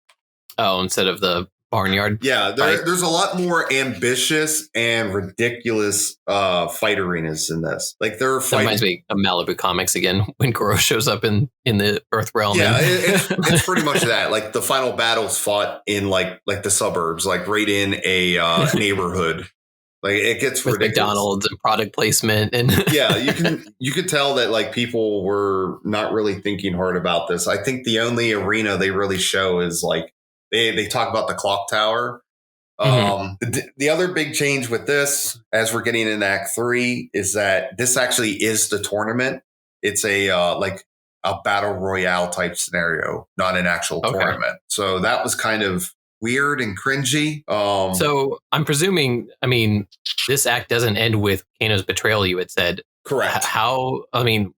Oh, instead of the barnyard. Yeah, there's a lot more ambitious and ridiculous fight arenas in this. Like they're That reminds me of Malibu Comics again when Goro shows up in the Earth realm. Yeah, it's pretty much that. Like the final battles fought in like the suburbs, like right in a neighborhood. Like it gets with ridiculous. McDonald's and product placement and yeah, you could tell that like people were not really thinking hard about this. I think the only arena they really show is like they talk about the clock tower. The other big change with this, as we're getting in Act 3, is that this actually is the tournament. It's a like a battle royale type scenario, not an actual tournament. So that was kind of weird and cringy. So I'm presuming, I mean, this act doesn't end with Kano's betrayal, you had said. Correct.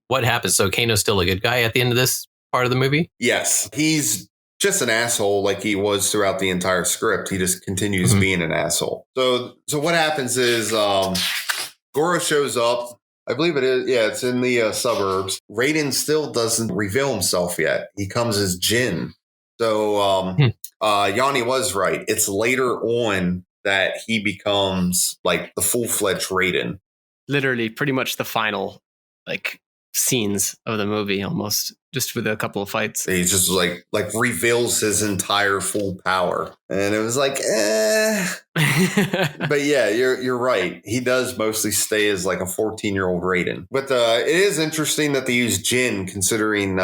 What happens? So Kano's still a good guy at the end of this part of the movie? Yes. He's just an asshole like he was throughout the entire script. He just continues being an asshole. So what happens is Goro shows up. I believe it is. Yeah, it's in the suburbs. Raiden still doesn't reveal himself yet. He comes as Jin. So Yanni was right. It's later on that he becomes like the full-fledged Raiden. Literally pretty much the final like scenes of the movie, almost just with a couple of fights. He just like reveals his entire full power, and it was like, But yeah, you're right. He does mostly stay as like a 14-year-old Raiden. But it is interesting that they use Jin, considering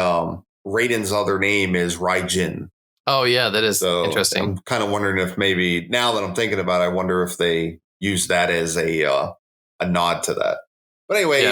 Raiden's other name is Raijin. Oh yeah, that is interesting. I'm kind of wondering if maybe now that I'm thinking about it, I wonder if they use that as a nod to that. But anyway,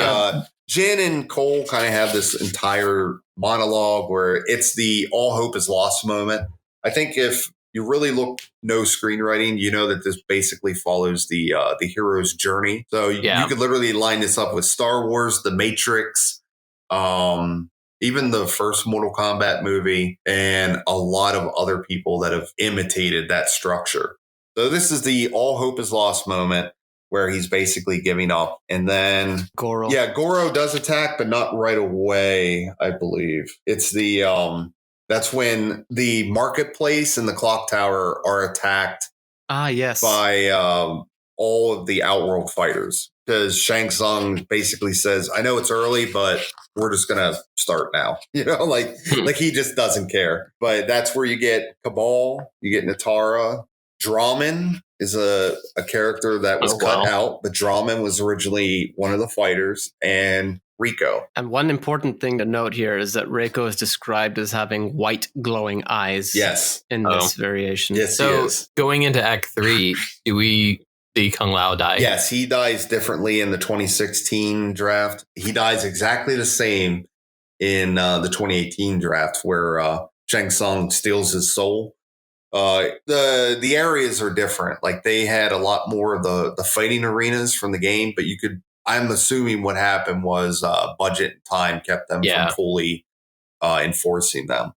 Jin and Cole kind of have this entire monologue where it's the all hope is lost moment. I think if you really look no screenwriting, you know that this basically follows the hero's journey. So you could literally line this up with Star Wars, The Matrix, even the first Mortal Kombat movie, and a lot of other people that have imitated that structure. So this is the all hope is lost moment, where he's basically giving up. And then Goro. Yeah, Goro does attack, but not right away, I believe. It's the that's when the marketplace and the clock tower are attacked by all of the Outworld fighters. Because Shang Tsung basically says, I know it's early, but we're just gonna start now. You know, like he just doesn't care. But that's where you get Cabal, you get Natara. Draman is a character that was cut out, but Draman was originally one of the fighters, and Rico. And one important thing to note here is that Rico is described as having white glowing eyes. Yes. In this variation. Yes, so he is. Going into Act 3, do we see Kung Lao die? Yes, he dies differently in the 2016 draft. He dies exactly the same in the 2018 draft, where Shang Tsung steals his soul. The areas are different. Like they had a lot more of the fighting arenas from the game, but I'm assuming what happened was budget and time kept them from fully enforcing them.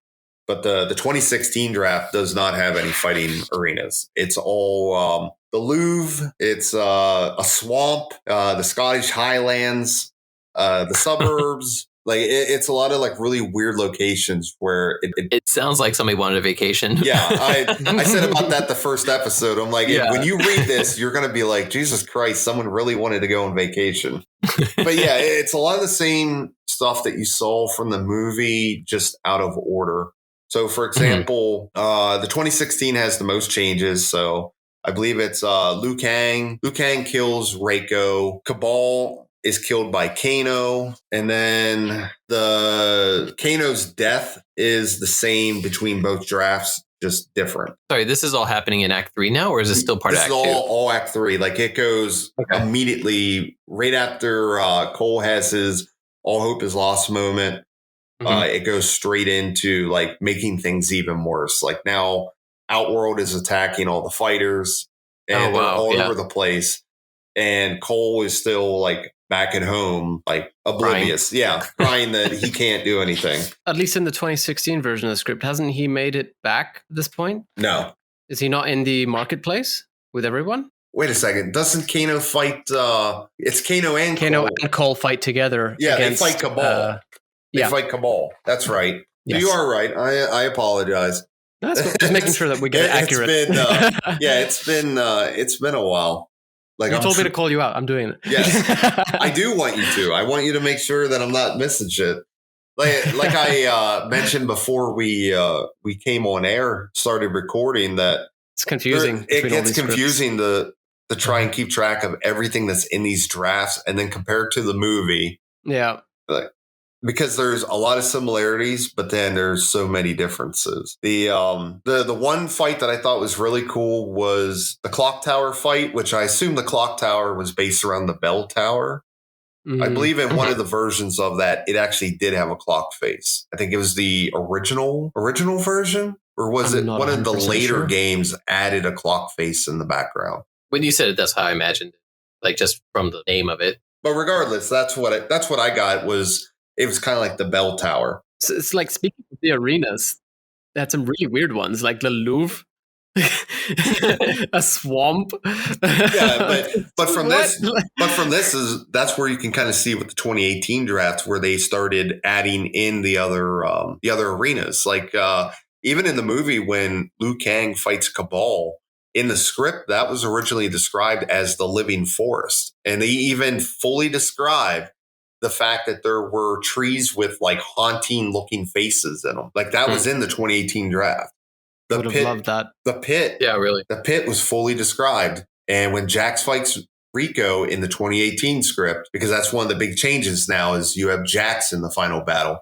But the 2016 draft does not have any fighting arenas. It's all the Louvre. It's a swamp, the Scottish Highlands, the suburbs. Like it's a lot of like really weird locations where it sounds like somebody wanted a vacation. Yeah, I said about that the first episode. I'm like, when you read this, you're going to be like, Jesus Christ, someone really wanted to go on vacation. But yeah, it's a lot of the same stuff that you saw from the movie, just out of order. So, for example, the 2016 has the most changes. So I believe it's Liu Kang. Liu Kang kills Reiko. Cabal is killed by Kano, and then the Kano's death is the same between both drafts, just different. Sorry, this is all happening in Act 3 now, or is this still part of Act 2? This is all Act 3. Like it goes immediately right after Cole has his all hope is lost moment. It goes straight into like making things even worse. Like now Outworld is attacking all the fighters and they're all over the place. And Cole is still like back at home, like oblivious. Crying that he can't do anything. At least in the 2016 version of the script, hasn't he made it back at this point? No. Is he not in the marketplace with everyone? Wait a second. Doesn't Kano fight? It's Kano and Kano Cole. and Cole fight together. Yeah, against, they fight Cabal. They fight Cabal. That's right. Yes. You are right. I apologize. That's just making sure that we get it accurate. It's been a while. Like you told me to call you out. I'm doing it. Yes, I do want you to. I want you to make sure that I'm not missing shit. Like I mentioned before we came on air, started recording, that it's confusing. It gets confusing to try and keep track of everything that's in these drafts and then compare it to the movie. Yeah. Because there's a lot of similarities, but then there's so many differences. The one fight that I thought was really cool was the clock tower fight, which I assume the clock tower was based around the bell tower. I believe in one of the versions of that, it actually did have a clock face. I think it was the original version, or was it one of the later games added a clock face in the background? When you said it, that's how I imagined it, like just from the name of it. But regardless, that's what I got was. It was kind of like the bell tower. So it's like, speaking of the arenas, they had some really weird ones, like the Louvre, a swamp. But from this that's where you can kind of see with the 2018 draft where they started adding in the other arenas. Like even in the movie when Liu Kang fights Cabal, in the script that was originally described as the living forest, and they even fully described the fact that there were trees with like haunting looking faces in them. Like that was in the 2018 draft. I would have loved that. The pit. Yeah, really. The pit was fully described. And when Jax fights Rico in the 2018 script, because that's one of the big changes now is you have Jax in the final battle.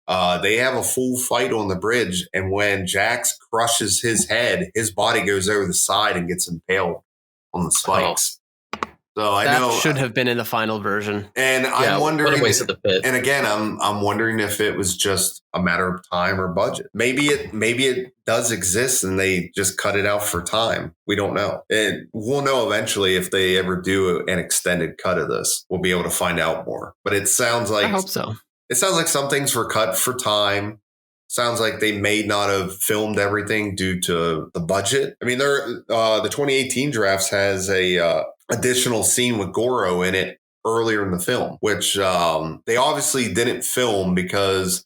They have a full fight on the bridge. And when Jax crushes his head, his body goes over the side and gets impaled on the spikes. So I know should have been in the final version. And I'm wondering, what a waste of the pit. And again, I'm wondering if it was just a matter of time or budget. Maybe it does exist and they just cut it out for time. We don't know. We'll know eventually if they ever do an extended cut of this. We'll be able to find out more. But it sounds like, I hope so. It sounds like some things were cut for time. Sounds like they may not have filmed everything due to the budget. I mean, the 2018 drafts has a additional scene with Goro in it earlier in the film, which they obviously didn't film because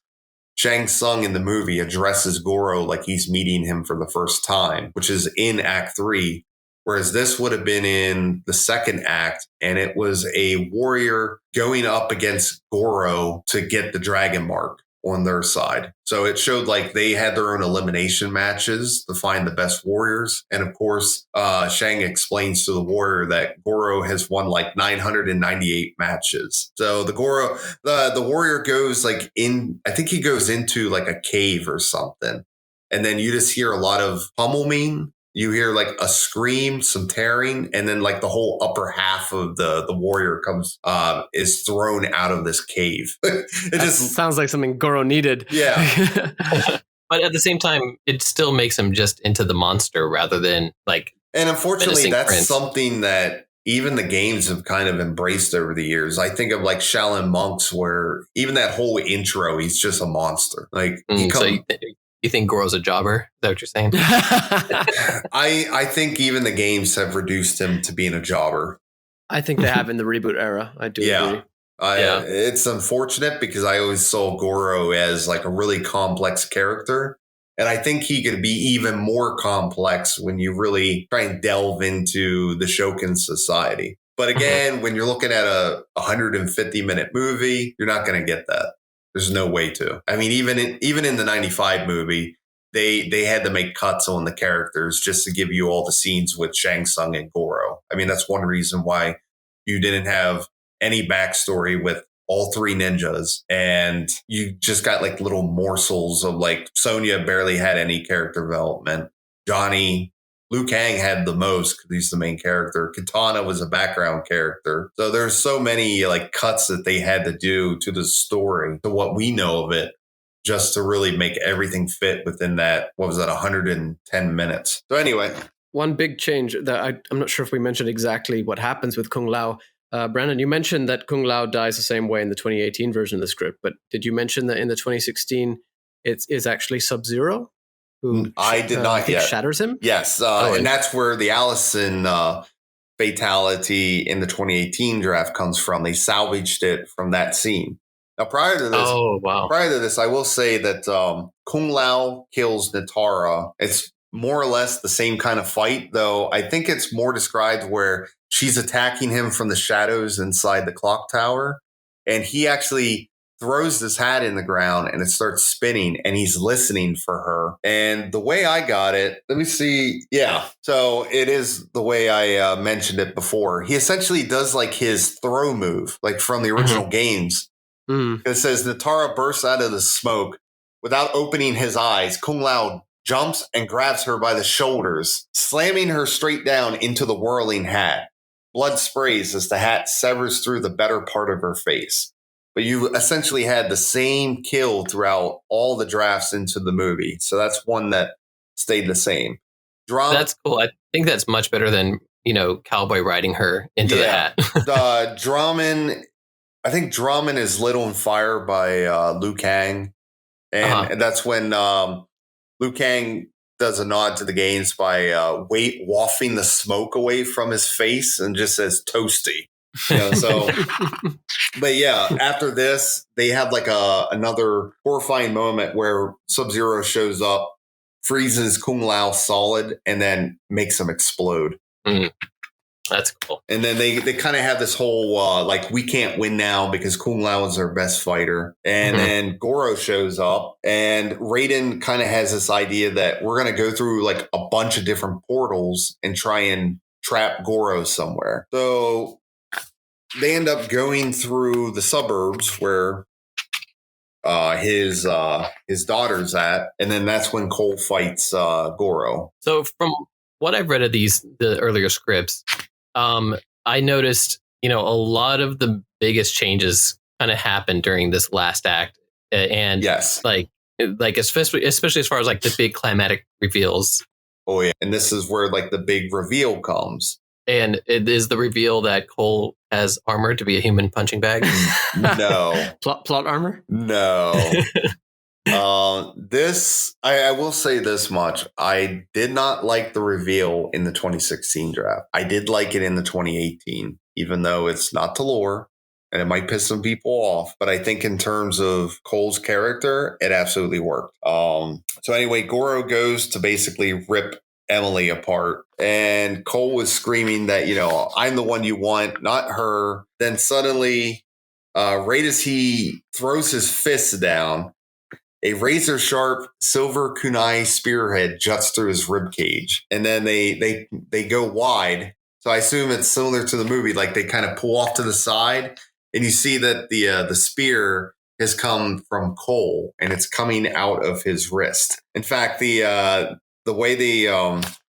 Shang Tsung in the movie addresses Goro like he's meeting him for the first time, which is in Act 3, whereas this would have been in the second act, and it was a warrior going up against Goro to get the dragon mark on their side. So it showed like they had their own elimination matches to find the best warriors. And of course, Shang explains to the warrior that Goro has won like 998 matches. So the warrior goes like I think he goes into like a cave or something. And then you just hear a lot of pummeling. You hear like a scream, some tearing, and then like the whole upper half of the warrior is thrown out of this cave. It just sounds like something Goro needed. Yeah. But at the same time, it still makes him just into the monster rather than like. And unfortunately, that's something that even the games have kind of embraced over the years. I think of like Shaolin Monks, where even that whole intro, he's just a monster. Like You think Goro's a jobber? Is that what you're saying? I think even the games have reduced him to being a jobber. I think they have in the reboot era. I do agree. It's unfortunate because I always saw Goro as like a really complex character. And I think he could be even more complex when you really try and delve into the Shokin society. But again, when you're looking at a 150-minute movie, you're not going to get that. There's no way to. I mean, even in the 95 movie, they had to make cuts on the characters just to give you all the scenes with Shang Tsung and Goro. I mean, that's one reason why you didn't have any backstory with all three ninjas. And you just got like little morsels of like Sonya barely had any character development. Liu Kang had the most because he's the main character. Katana was a background character. So there's so many like cuts that they had to do to the story, to what we know of it, just to really make everything fit within that, 110 minutes. So anyway. One big change that I'm not sure if we mentioned exactly what happens with Kung Lao. Brandon, you mentioned that Kung Lao dies the same way in the 2018 version of the script, but did you mention that in the 2016 it is actually Sub-Zero who I did not yet. shatters him? Yes, and that's where the Allison fatality in the 2018 draft comes from. They salvaged it from that scene. Now, prior to this, I will say that Kung Lao kills Natara. It's more or less the same kind of fight, though I think it's more described where she's attacking him from the shadows inside the clock tower, and he actually throws his hat in the ground and it starts spinning, and he's listening for her. And the way I got it, let me see. Yeah. So it is the way I mentioned it before. He essentially does like his throw move, like from the original games. It says Natara bursts out of the smoke without opening his eyes. Kung Lao jumps and grabs her by the shoulders, slamming her straight down into the whirling hat. Blood sprays as the hat severs through the better part of her face. But you essentially had the same kill throughout all the drafts into the movie. So that's one that stayed the same. That's cool. I think that's much better than, Cowboy riding her into the hat. I think Drummond is lit on fire by Liu Kang. And that's when Liu Kang does a nod to the games by wafting the smoke away from his face and just says toasty. But yeah, after this, they have like another horrifying moment where Sub-Zero shows up, freezes Kung Lao solid, and then makes him explode. That's cool. And then they kind of have this whole we can't win now because Kung Lao is our best fighter. And then Goro shows up, and Raiden kind of has this idea that we're going to go through like a bunch of different portals and try and trap Goro somewhere. So they end up going through the suburbs where his daughter's at, and then that's when Cole fights Goro. So from what I've read of the earlier scripts, I noticed, a lot of the biggest changes kind of happened during this last act, and yes, like especially as far as like the big climatic reveals. Oh yeah, and this is where like the big reveal comes. And it is the reveal that Cole has armor to be a human punching bag. No. Plot armor? No. I will say this much. I did not like the reveal in the 2016 draft. I did like it in the 2018, even though it's not to lore and it might piss some people off. But I think in terms of Cole's character, it absolutely worked. So anyway, Goro goes to basically rip Emily apart, and Cole was screaming that, I'm the one you want, not her. Then suddenly, right as he throws his fist down, a razor sharp silver kunai spearhead juts through his rib cage, and then they go wide. So I assume it's similar to the movie, like they kind of pull off to the side, and you see that the spear has come from Cole, and it's coming out of his wrist. In fact, the way they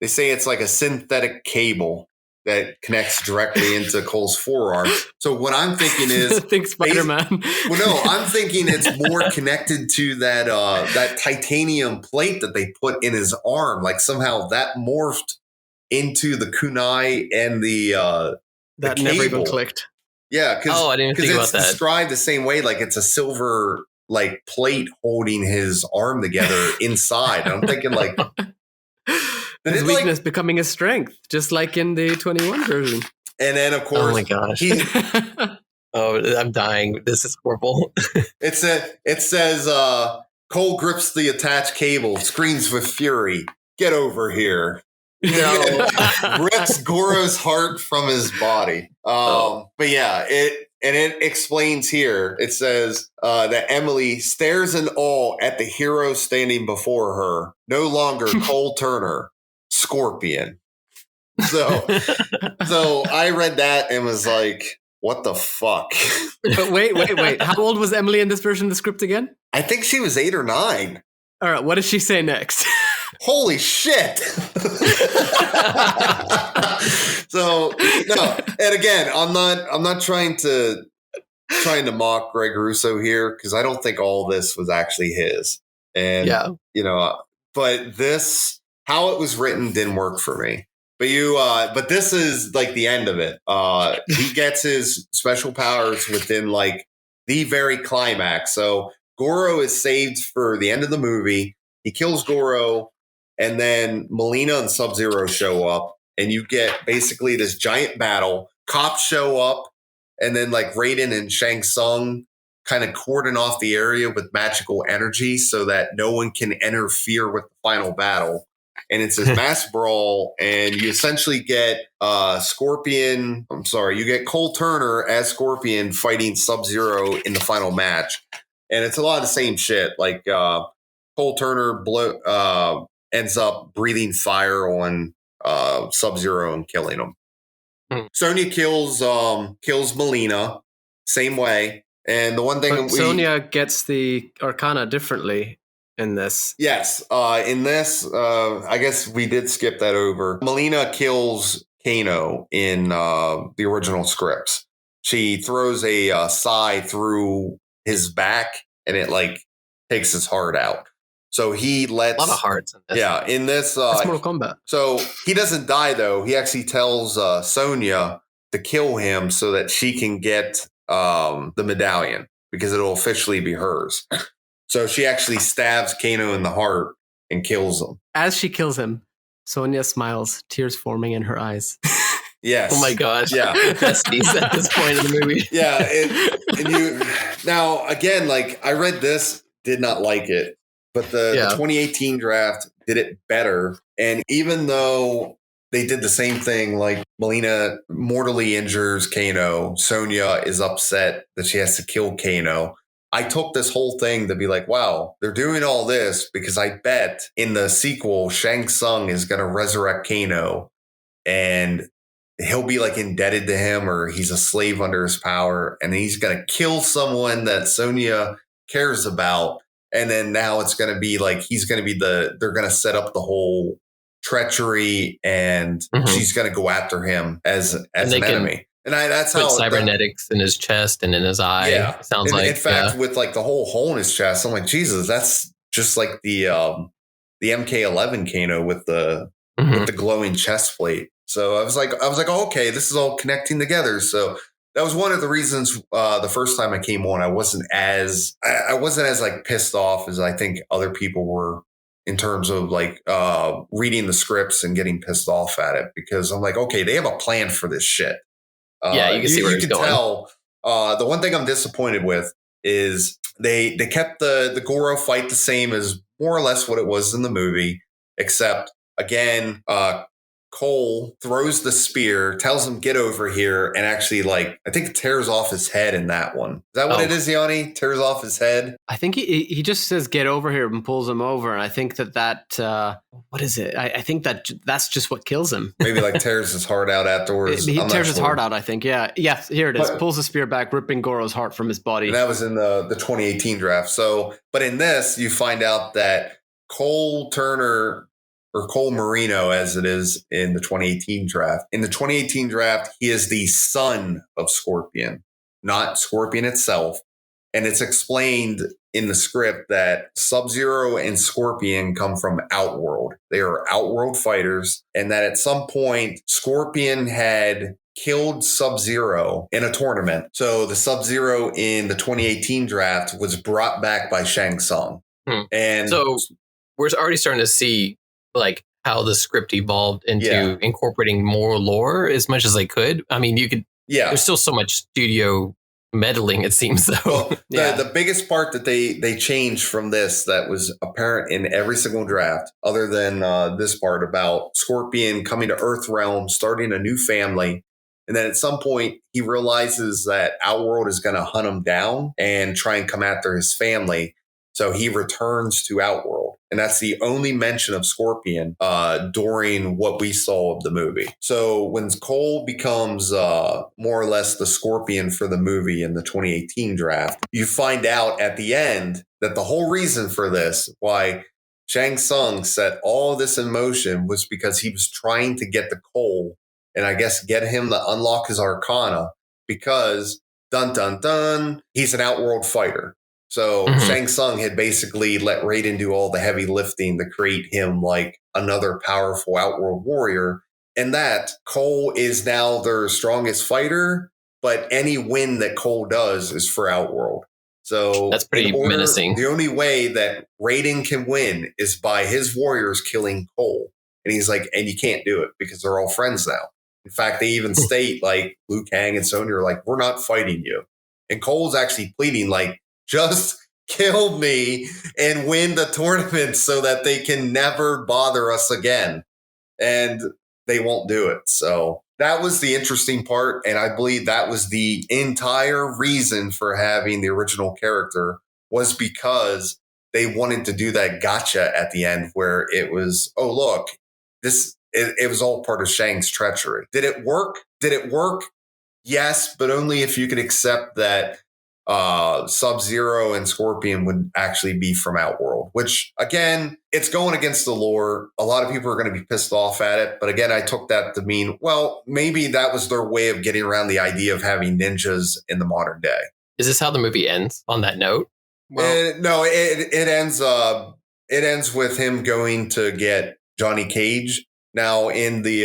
say it's like a synthetic cable that connects directly into Cole's forearm. So what I'm thinking is, think Spider-Man. Well, no, I'm thinking it's more connected to that titanium plate that they put in his arm. Like somehow that morphed into the kunai and the that cable. Never even clicked. Yeah, I didn't think about that. It's described the same way, like it's a silver like plate holding his arm together inside. And I'm thinking like. His weakness becoming a strength, just like in the 21 version. And then, of course, oh my gosh, I'm dying. This is horrible. It says, Cole grips the attached cable, screams with fury. Get over here. Rips Goro's heart from his body. But yeah, it explains here. It says that Emily stares in awe at the hero standing before her. No longer Cole Turner, Scorpion. So I read that and was like, what the fuck? But wait. How old was Emily in this version of the script again? I think she was 8 or 9. All right, what does she say next? Holy shit. So no, and again, I'm not trying to trying to mock Greg Russo here because I don't think all this was actually his. And, but this, how it was written didn't work for me. But this is like the end of it. He gets his special powers within like the very climax. So Goro is saved for the end of the movie. He kills Goro, and then Melina and Sub-Zero show up, and you get basically this giant battle. Cops show up, and then like Raiden and Shang Tsung kind of cordon off the area with magical energy so that no one can interfere with the final battle. And it's this mass brawl, and you essentially get you get Cole Turner as Scorpion fighting Sub-Zero in the final match. And it's a lot of the same shit. Like Cole Turner ends up breathing fire on Sub-Zero and killing him. Sonya kills Melina, same way. And the one thing Sonya gets the Arcana differently in this. Yes. In this, I guess we did skip that over. Melina kills Kano in the original scripts. She throws a sai through his back, and it like takes his heart out. So he lets a lot of hearts in this. Yeah, in this That's Mortal Kombat. So he doesn't die though. He actually tells Sonya to kill him so that she can get the medallion because it'll officially be hers. So she actually stabs Kano in the heart and kills him. As she kills him, Sonya smiles, tears forming in her eyes. Yes. Oh my gosh. Yeah. Besties at this point in the movie. Yeah. And you now again, like I read this, did not like it, but the 2018 draft did it better. And even though they did the same thing, like Melina mortally injures Kano, Sonya is upset that she has to kill Kano. I took this whole thing to be like, wow, they're doing all this because I bet in the sequel, Shang Tsung is going to resurrect Kano and he'll be like indebted to him or he's a slave under his power. And he's going to kill someone that Sonya cares about. And then now it's going to be like, they're going to set up the whole treachery and she's going to go after him as an enemy. And that's how cybernetics in his chest and in his eye. Yeah, sounds like. In fact, with like the whole hole in his chest, I'm like, Jesus, that's just like the MK11 Kano with the glowing chest plate. So I was like, oh, okay, this is all connecting together. So that was one of the reasons the first time I came on, I wasn't as like pissed off as I think other people were in terms of like reading the scripts and getting pissed off at it because I'm like, okay, they have a plan for this shit. Yeah, you can see where it's going. Tell, the one thing I'm disappointed with is they kept the Goro fight the same as more or less what it was in the movie, except again, Cole throws the spear, tells him get over here, and actually like I think tears off his head in that one. Is that what it is, Yanni? Tears off his head? I think he just says get over here and pulls him over, and I think that what is it? I think that's just what kills him. Maybe like tears his heart out afterwards. He tears his heart out, I think. Yeah. Yes, here it is. Pulls the spear back, ripping Goro's heart from his body. And that was in the 2018 draft. So, but in this, you find out that Cole Turner or Cole Marino, as it is in the 2018 draft. In the 2018 draft, he is the son of Scorpion, not Scorpion itself. And it's explained in the script that Sub-Zero and Scorpion come from Outworld. They are Outworld fighters. And that at some point, Scorpion had killed Sub-Zero in a tournament. So the Sub-Zero in the 2018 draft was brought back by Shang Tsung. And so we're already starting to see like how the script evolved into incorporating more lore as much as they could. I mean, you could, there's still so much studio meddling, it seems though. Well, the biggest part that they changed from this that was apparent in every single draft, other than this part about Scorpion coming to Earth Realm, starting a new family. And then at some point he realizes that Outworld is going to hunt him down and try and come after his family. So he returns to Outworld. And that's the only mention of Scorpion during what we saw of the movie. So when Cole becomes more or less the Scorpion for the movie in the 2018 draft, you find out at the end that the whole reason for this, why Shang Tsung set all this in motion, was because he was trying to get the Cole and I guess get him to unlock his Arcana, because dun, dun, dun, he's an outworld fighter. So Shang Tsung had basically let Raiden do all the heavy lifting to create him like another powerful outworld warrior. And that Cole is now their strongest fighter, but any win that Cole does is for outworld. So that's pretty menacing. The only way that Raiden can win is by his warriors killing Cole. And he's like, and you can't do it because they're all friends now. In fact, they even state like Liu Kang and Sonya are like, we're not fighting you. And Cole's actually pleading like, just kill me and win the tournament so that they can never bother us again. And they won't do it. So that was the interesting part. And I believe that was the entire reason for having the original character was because they wanted to do that gotcha at the end where it was, oh, look, it was all part of Shang's treachery. Did it work? Did it work? Yes, but only if you could accept that Sub-Zero and Scorpion would actually be from Outworld, which again, it's going against the lore. A lot of people are going to be pissed off at it. But again, I took that to mean, well, maybe that was their way of getting around the idea of having ninjas in the modern day. Is this how the movie ends on that note? Well, no, it ends. It ends with him going to get Johnny Cage. Now in the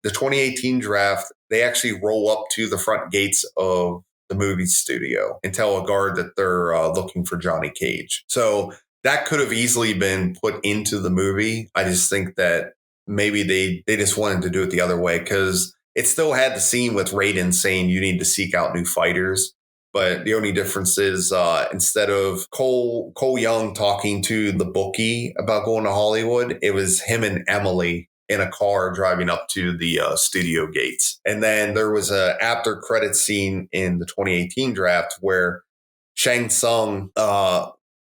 2018 draft, they actually roll up to the front gates of the movie studio and tell a guard that they're looking for Johnny Cage. So that could have easily been put into the movie. I just think that maybe they just wanted to do it the other way because it still had the scene with Raiden saying you need to seek out new fighters. But the only difference is instead of Cole Young talking to the bookie about going to Hollywood, it was him and Emily in a car driving up to the studio gates. And then there was a after credit scene in the 2018 draft where Shang Tsung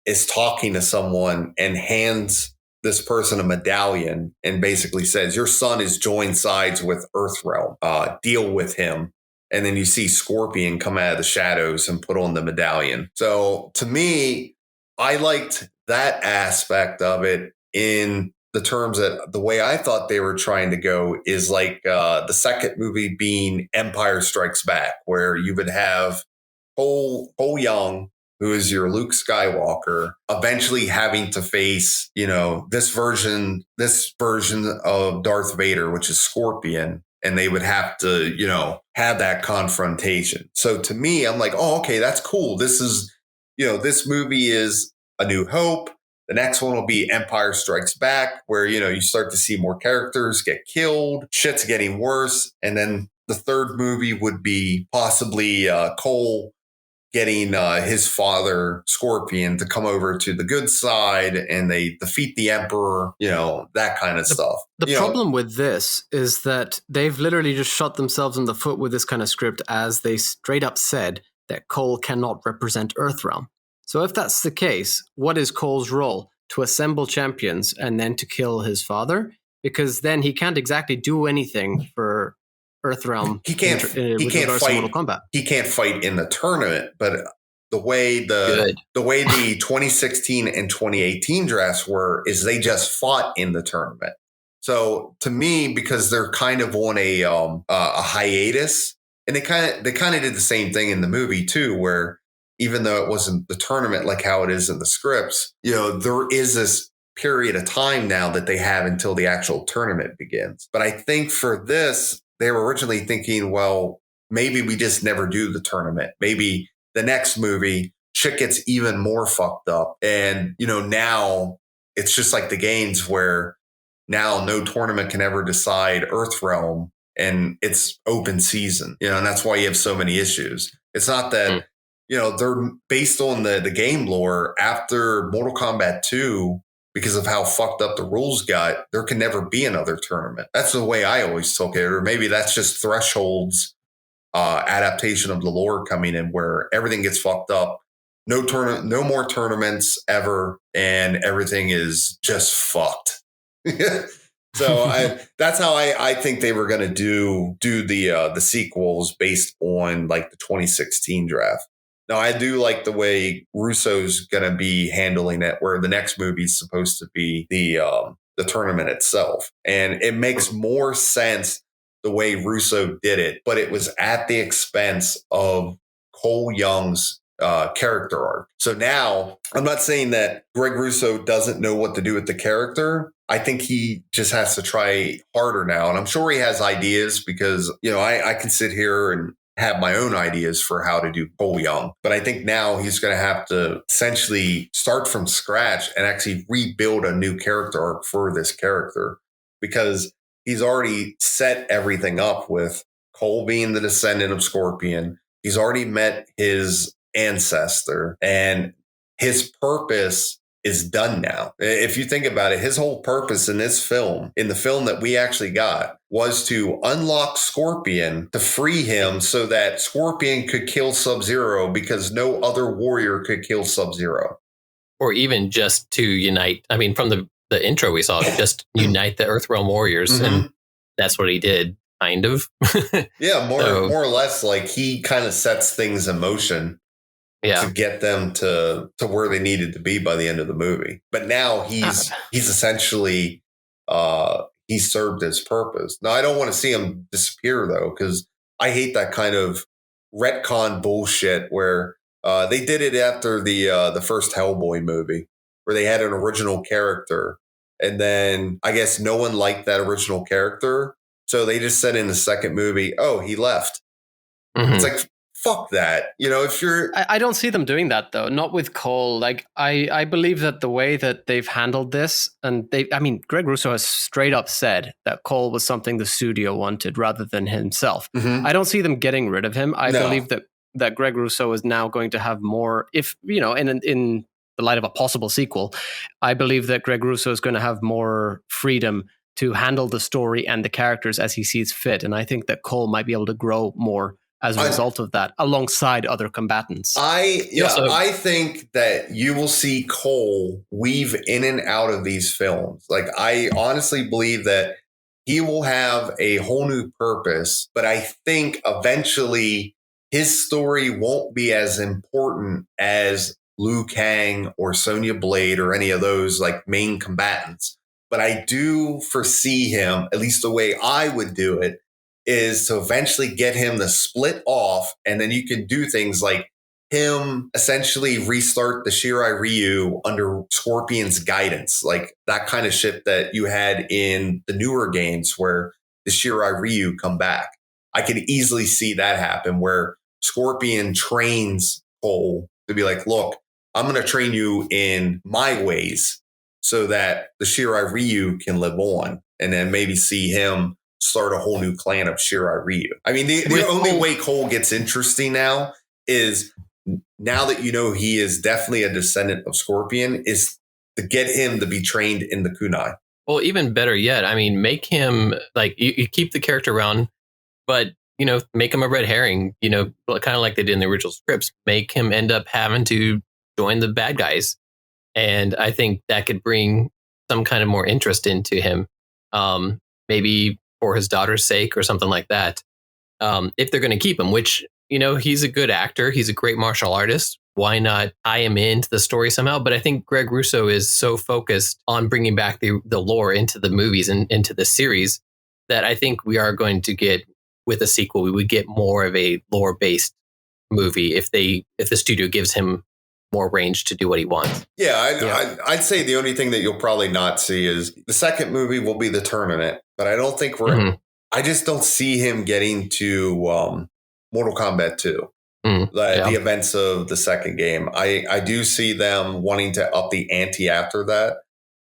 is talking to someone and hands this person a medallion and basically says, your son has joined sides with Earthrealm. Deal with him. And then you see Scorpion come out of the shadows and put on the medallion. So to me, I liked that aspect of it in the terms that the way I thought they were trying to go is like the second movie being Empire Strikes Back, where you would have Cole Young, who is your Luke Skywalker, eventually having to face, this version of Darth Vader, which is Scorpion. And they would have to, have that confrontation. So to me, I'm like, oh, okay, that's cool. This is, this movie is A New Hope. The next one will be Empire Strikes Back, where, you start to see more characters get killed. Shit's getting worse. And then the third movie would be possibly Cole getting his father, Scorpion, to come over to the good side and they defeat the Emperor, that kind of stuff. The problem with this is that they've literally just shot themselves in the foot with this kind of script as they straight up said that Cole cannot represent Earthrealm. So if that's the case, what is Cole's role? To assemble champions and then to kill his father? Because then he can't exactly do anything for Earthrealm. He can't fight Mortal Kombat. He can't fight in the tournament, but the way the 2016 and 2018 drafts were is they just fought in the tournament. So to me, because they're kind of on a hiatus, and they kind of did the same thing in the movie too, where even though it wasn't the tournament like how it is in the scripts, there is this period of time now that they have until the actual tournament begins. But I think for this, they were originally thinking, well, maybe we just never do the tournament. Maybe the next movie, shit gets even more fucked up. And, now it's just like the games where now no tournament can ever decide Earthrealm and it's open season, and that's why you have so many issues. It's not that, they're based on the game lore after Mortal Kombat 2. Because of how fucked up the rules got, there can never be another tournament. That's the way I always took it. Or maybe that's just Threshold's adaptation of the lore coming in where everything gets fucked up. No more tournaments ever. And everything is just fucked. So that's how I think they were going to do the sequels based on like the 2016 draft. Now, I do like the way Russo's going to be handling it, where the next movie is supposed to be the tournament itself. And it makes more sense the way Russo did it, but it was at the expense of Cole Young's character arc. So now, I'm not saying that Greg Russo doesn't know what to do with the character. I think he just has to try harder now. And I'm sure he has ideas because, I can sit here and have my own ideas for how to do Cole Young. But I think now he's going to have to essentially start from scratch and actually rebuild a new character arc for this character, because he's already set everything up with Cole being the descendant of Scorpion. He's already met his ancestor, and his purpose is done now. If you think about it, his whole purpose in this film, in the film that we actually got, was to unlock Scorpion to free him so that Scorpion could kill Sub-Zero, because no other warrior could kill Sub-Zero. Or even just to unite. I mean, from the intro we saw, just unite the Earthrealm warriors. Mm-hmm. And that's what he did, kind of. Yeah, more or less, like he kind of sets things in motion. Yeah. To get them to where they needed to be by the end of the movie. But now he's essentially, he served his purpose. Now, I don't want to see him disappear, though, because I hate that kind of retcon bullshit where they did it after the first Hellboy movie, where they had an original character. And then I guess no one liked that original character. So they just said in the second movie, oh, he left. Mm-hmm. It's like, fuck that. If you're... I don't see them doing that, though. Not with Cole. Like, I believe that the way that they've handled this, and Greg Russo has straight up said that Cole was something the studio wanted rather than himself. Mm-hmm. I don't see them getting rid of him. I believe that Greg Russo is now going to have more, if, in the light of a possible sequel, I believe that Greg Russo is going to have more freedom to handle the story and the characters as he sees fit. And I think that Cole might be able to grow more as a result of that, alongside other combatants. I think that you will see Cole weave in and out of these films. Like, I honestly believe that he will have a whole new purpose, but I think eventually his story won't be as important as Liu Kang or Sonya Blade or any of those like main combatants. But I do foresee him, at least the way I would do it, is to eventually get him to split off, and then you can do things like him essentially restart the Shirai Ryu under Scorpion's guidance, like that kind of shit that you had in the newer games where the Shirai Ryu come back. I could easily see that happen, where Scorpion trains Cole to be like, look, I'm going to train you in my ways so that the Shirai Ryu can live on, and then maybe see him start a whole new clan of Shirai Ryu. I mean, the only way Cole gets interesting now is, now that he is definitely a descendant of Scorpion, is to get him to be trained in the kunai. Well, even better yet, make him, like, you keep the character around, but, make him a red herring, kind of like they did in the original scripts, make him end up having to join the bad guys. And I think that could bring some kind of more interest into him. Maybe for his daughter's sake or something like that. If they're going to keep him, which, he's a good actor. He's a great martial artist. Why not tie him into the story somehow? But I think Greg Russo is so focused on bringing back the lore into the movies and into the series that I think we are going to get, with a sequel, we would get more of a lore-based movie if the studio gives him more range to do what he wants. Yeah, I'd say the only thing that you'll probably not see is the second movie will be the tournament, but I don't think I just don't see him getting to Mortal Kombat 2, the events of the second game. I do see them wanting to up the ante after that,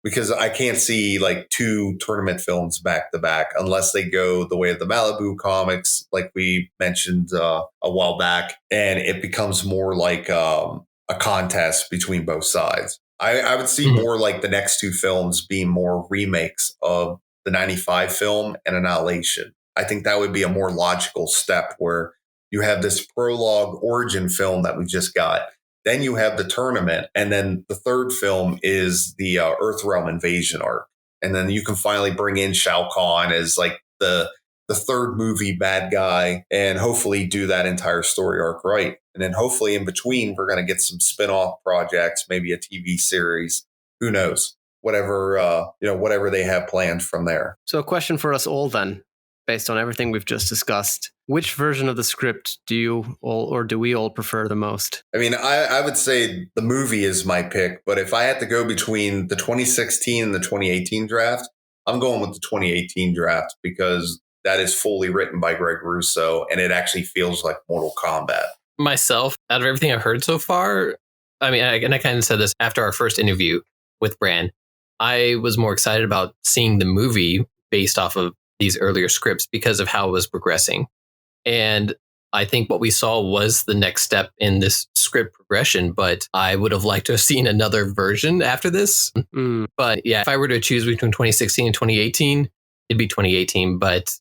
because I can't see like 2 tournament films back to back unless they go the way of the Malibu comics, like we mentioned a while back, and it becomes more like a contest between both sides. I would see more like the next 2 films being more remakes of the 95 film and Annihilation. I think that would be a more logical step, where you have this prologue origin film that we just got. Then you have the tournament. And then the third film is the Earthrealm invasion arc. And then you can finally bring in Shao Kahn as like the third movie bad guy, and hopefully do that entire story arc right. And then hopefully in between, we're going to get some spin-off projects, maybe a TV series. Who knows? Whatever they have planned from there. So a question for us all then. based on everything we've just discussed, which version of the script do you all, or do we all prefer the most? I mean, I would say the movie is my pick, but if I had to go between the 2016 and the 2018 draft, I'm going with the 2018 draft because that is fully written by Greg Russo, and it actually feels like Mortal Kombat. Myself, out of everything I've heard so far, I mean, and I kind of said this after our first interview with Bran, I was more excited about seeing the movie based off of these earlier scripts because of how it was progressing. And I think what we saw was the next step in this script progression, but I would have liked to have seen another version after this. But yeah, if I were to choose between 2016 and 2018, it'd be 2018. But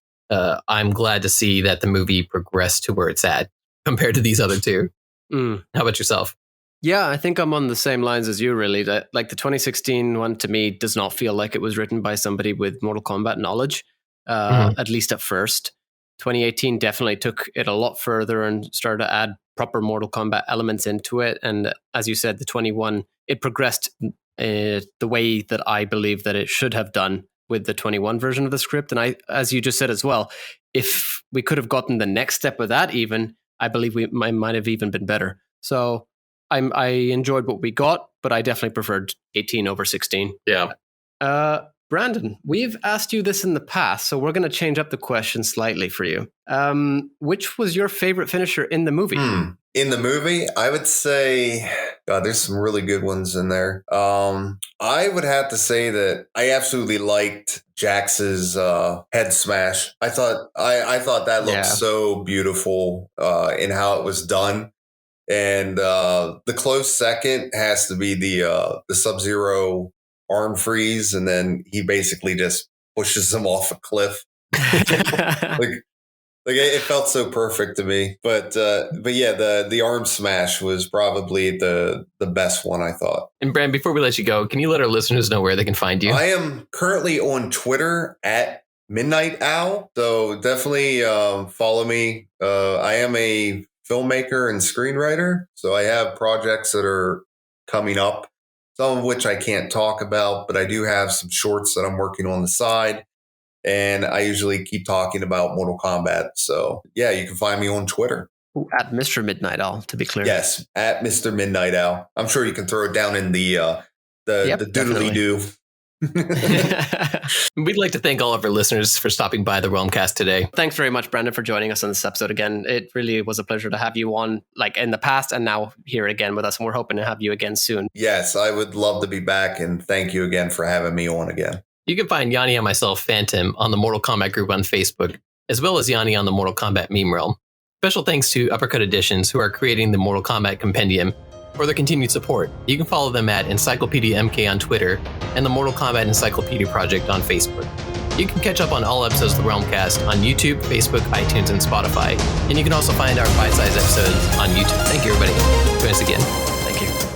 I'm glad to see that the movie progressed to where it's at compared to these other two. How about yourself? Yeah, I think I'm on the same lines as you, really. That, like, the 2016 one to me does not feel like it was written by somebody with Mortal Kombat knowledge, at least at first. 2018 definitely took it a lot further and started to add proper Mortal Kombat elements into it. And as you said, the 21, it progressed the way that I believe that it should have done with the 21 version of the script. And I, as you just said as well, if we could have gotten the next step with that even, I believe we might have even been better. So I enjoyed what we got, but I definitely preferred 18 over 16. Yeah. Brandon, we've asked you this in the past, so we're going to change up the question slightly for you. Which was your favorite finisher in the movie? In the movie, I would say, God, there's some really good ones in there. I would have to say that I absolutely liked Jax's head smash. I thought that looked so beautiful in how it was done. And the close second has to be the Sub-Zero arm freeze, and then he basically just pushes him off a cliff. Like it felt so perfect to me. But yeah, the arm smash was probably the best one, I thought. And Bran, before we let you go, can you let our listeners know where they can find you? I am currently on Twitter at Midnight Owl, so definitely follow me. I am a filmmaker and screenwriter, so I have projects that are coming up, some of which I can't talk about, but I do have some shorts that I'm working on the side, and I usually keep talking about Mortal Kombat. So yeah, you can find me on Twitter. At Mr. Midnight Owl, to be clear. Yes, at Mr. Midnight Owl. I'm sure you can throw it down in the doodly-doo. We'd like to thank all of our listeners for stopping by the Realm Kast today. Thanks very much, Brandon, for joining us on this episode again. It really was a pleasure to have you on, like, in the past and now here again with us, and we're hoping to have you again soon. Yes, I would love to be back, and thank you again for having me on again. You can find Yanni and myself, Phantom, on the Mortal Kombat group on Facebook, as well as Yanni on the Mortal Kombat meme realm. Special thanks to Uppercut Editions, who are creating the Mortal Kombat Kompendium, for their continued support. You can follow them at Encyclopedia MK on Twitter and the Mortal Kombat Encyclopedia Project on Facebook. You can catch up on all episodes of the Realm Kast on YouTube, Facebook, iTunes, and Spotify. And you can also find our bite-sized episodes on YouTube. Thank you, everybody. Join us again. Thank you.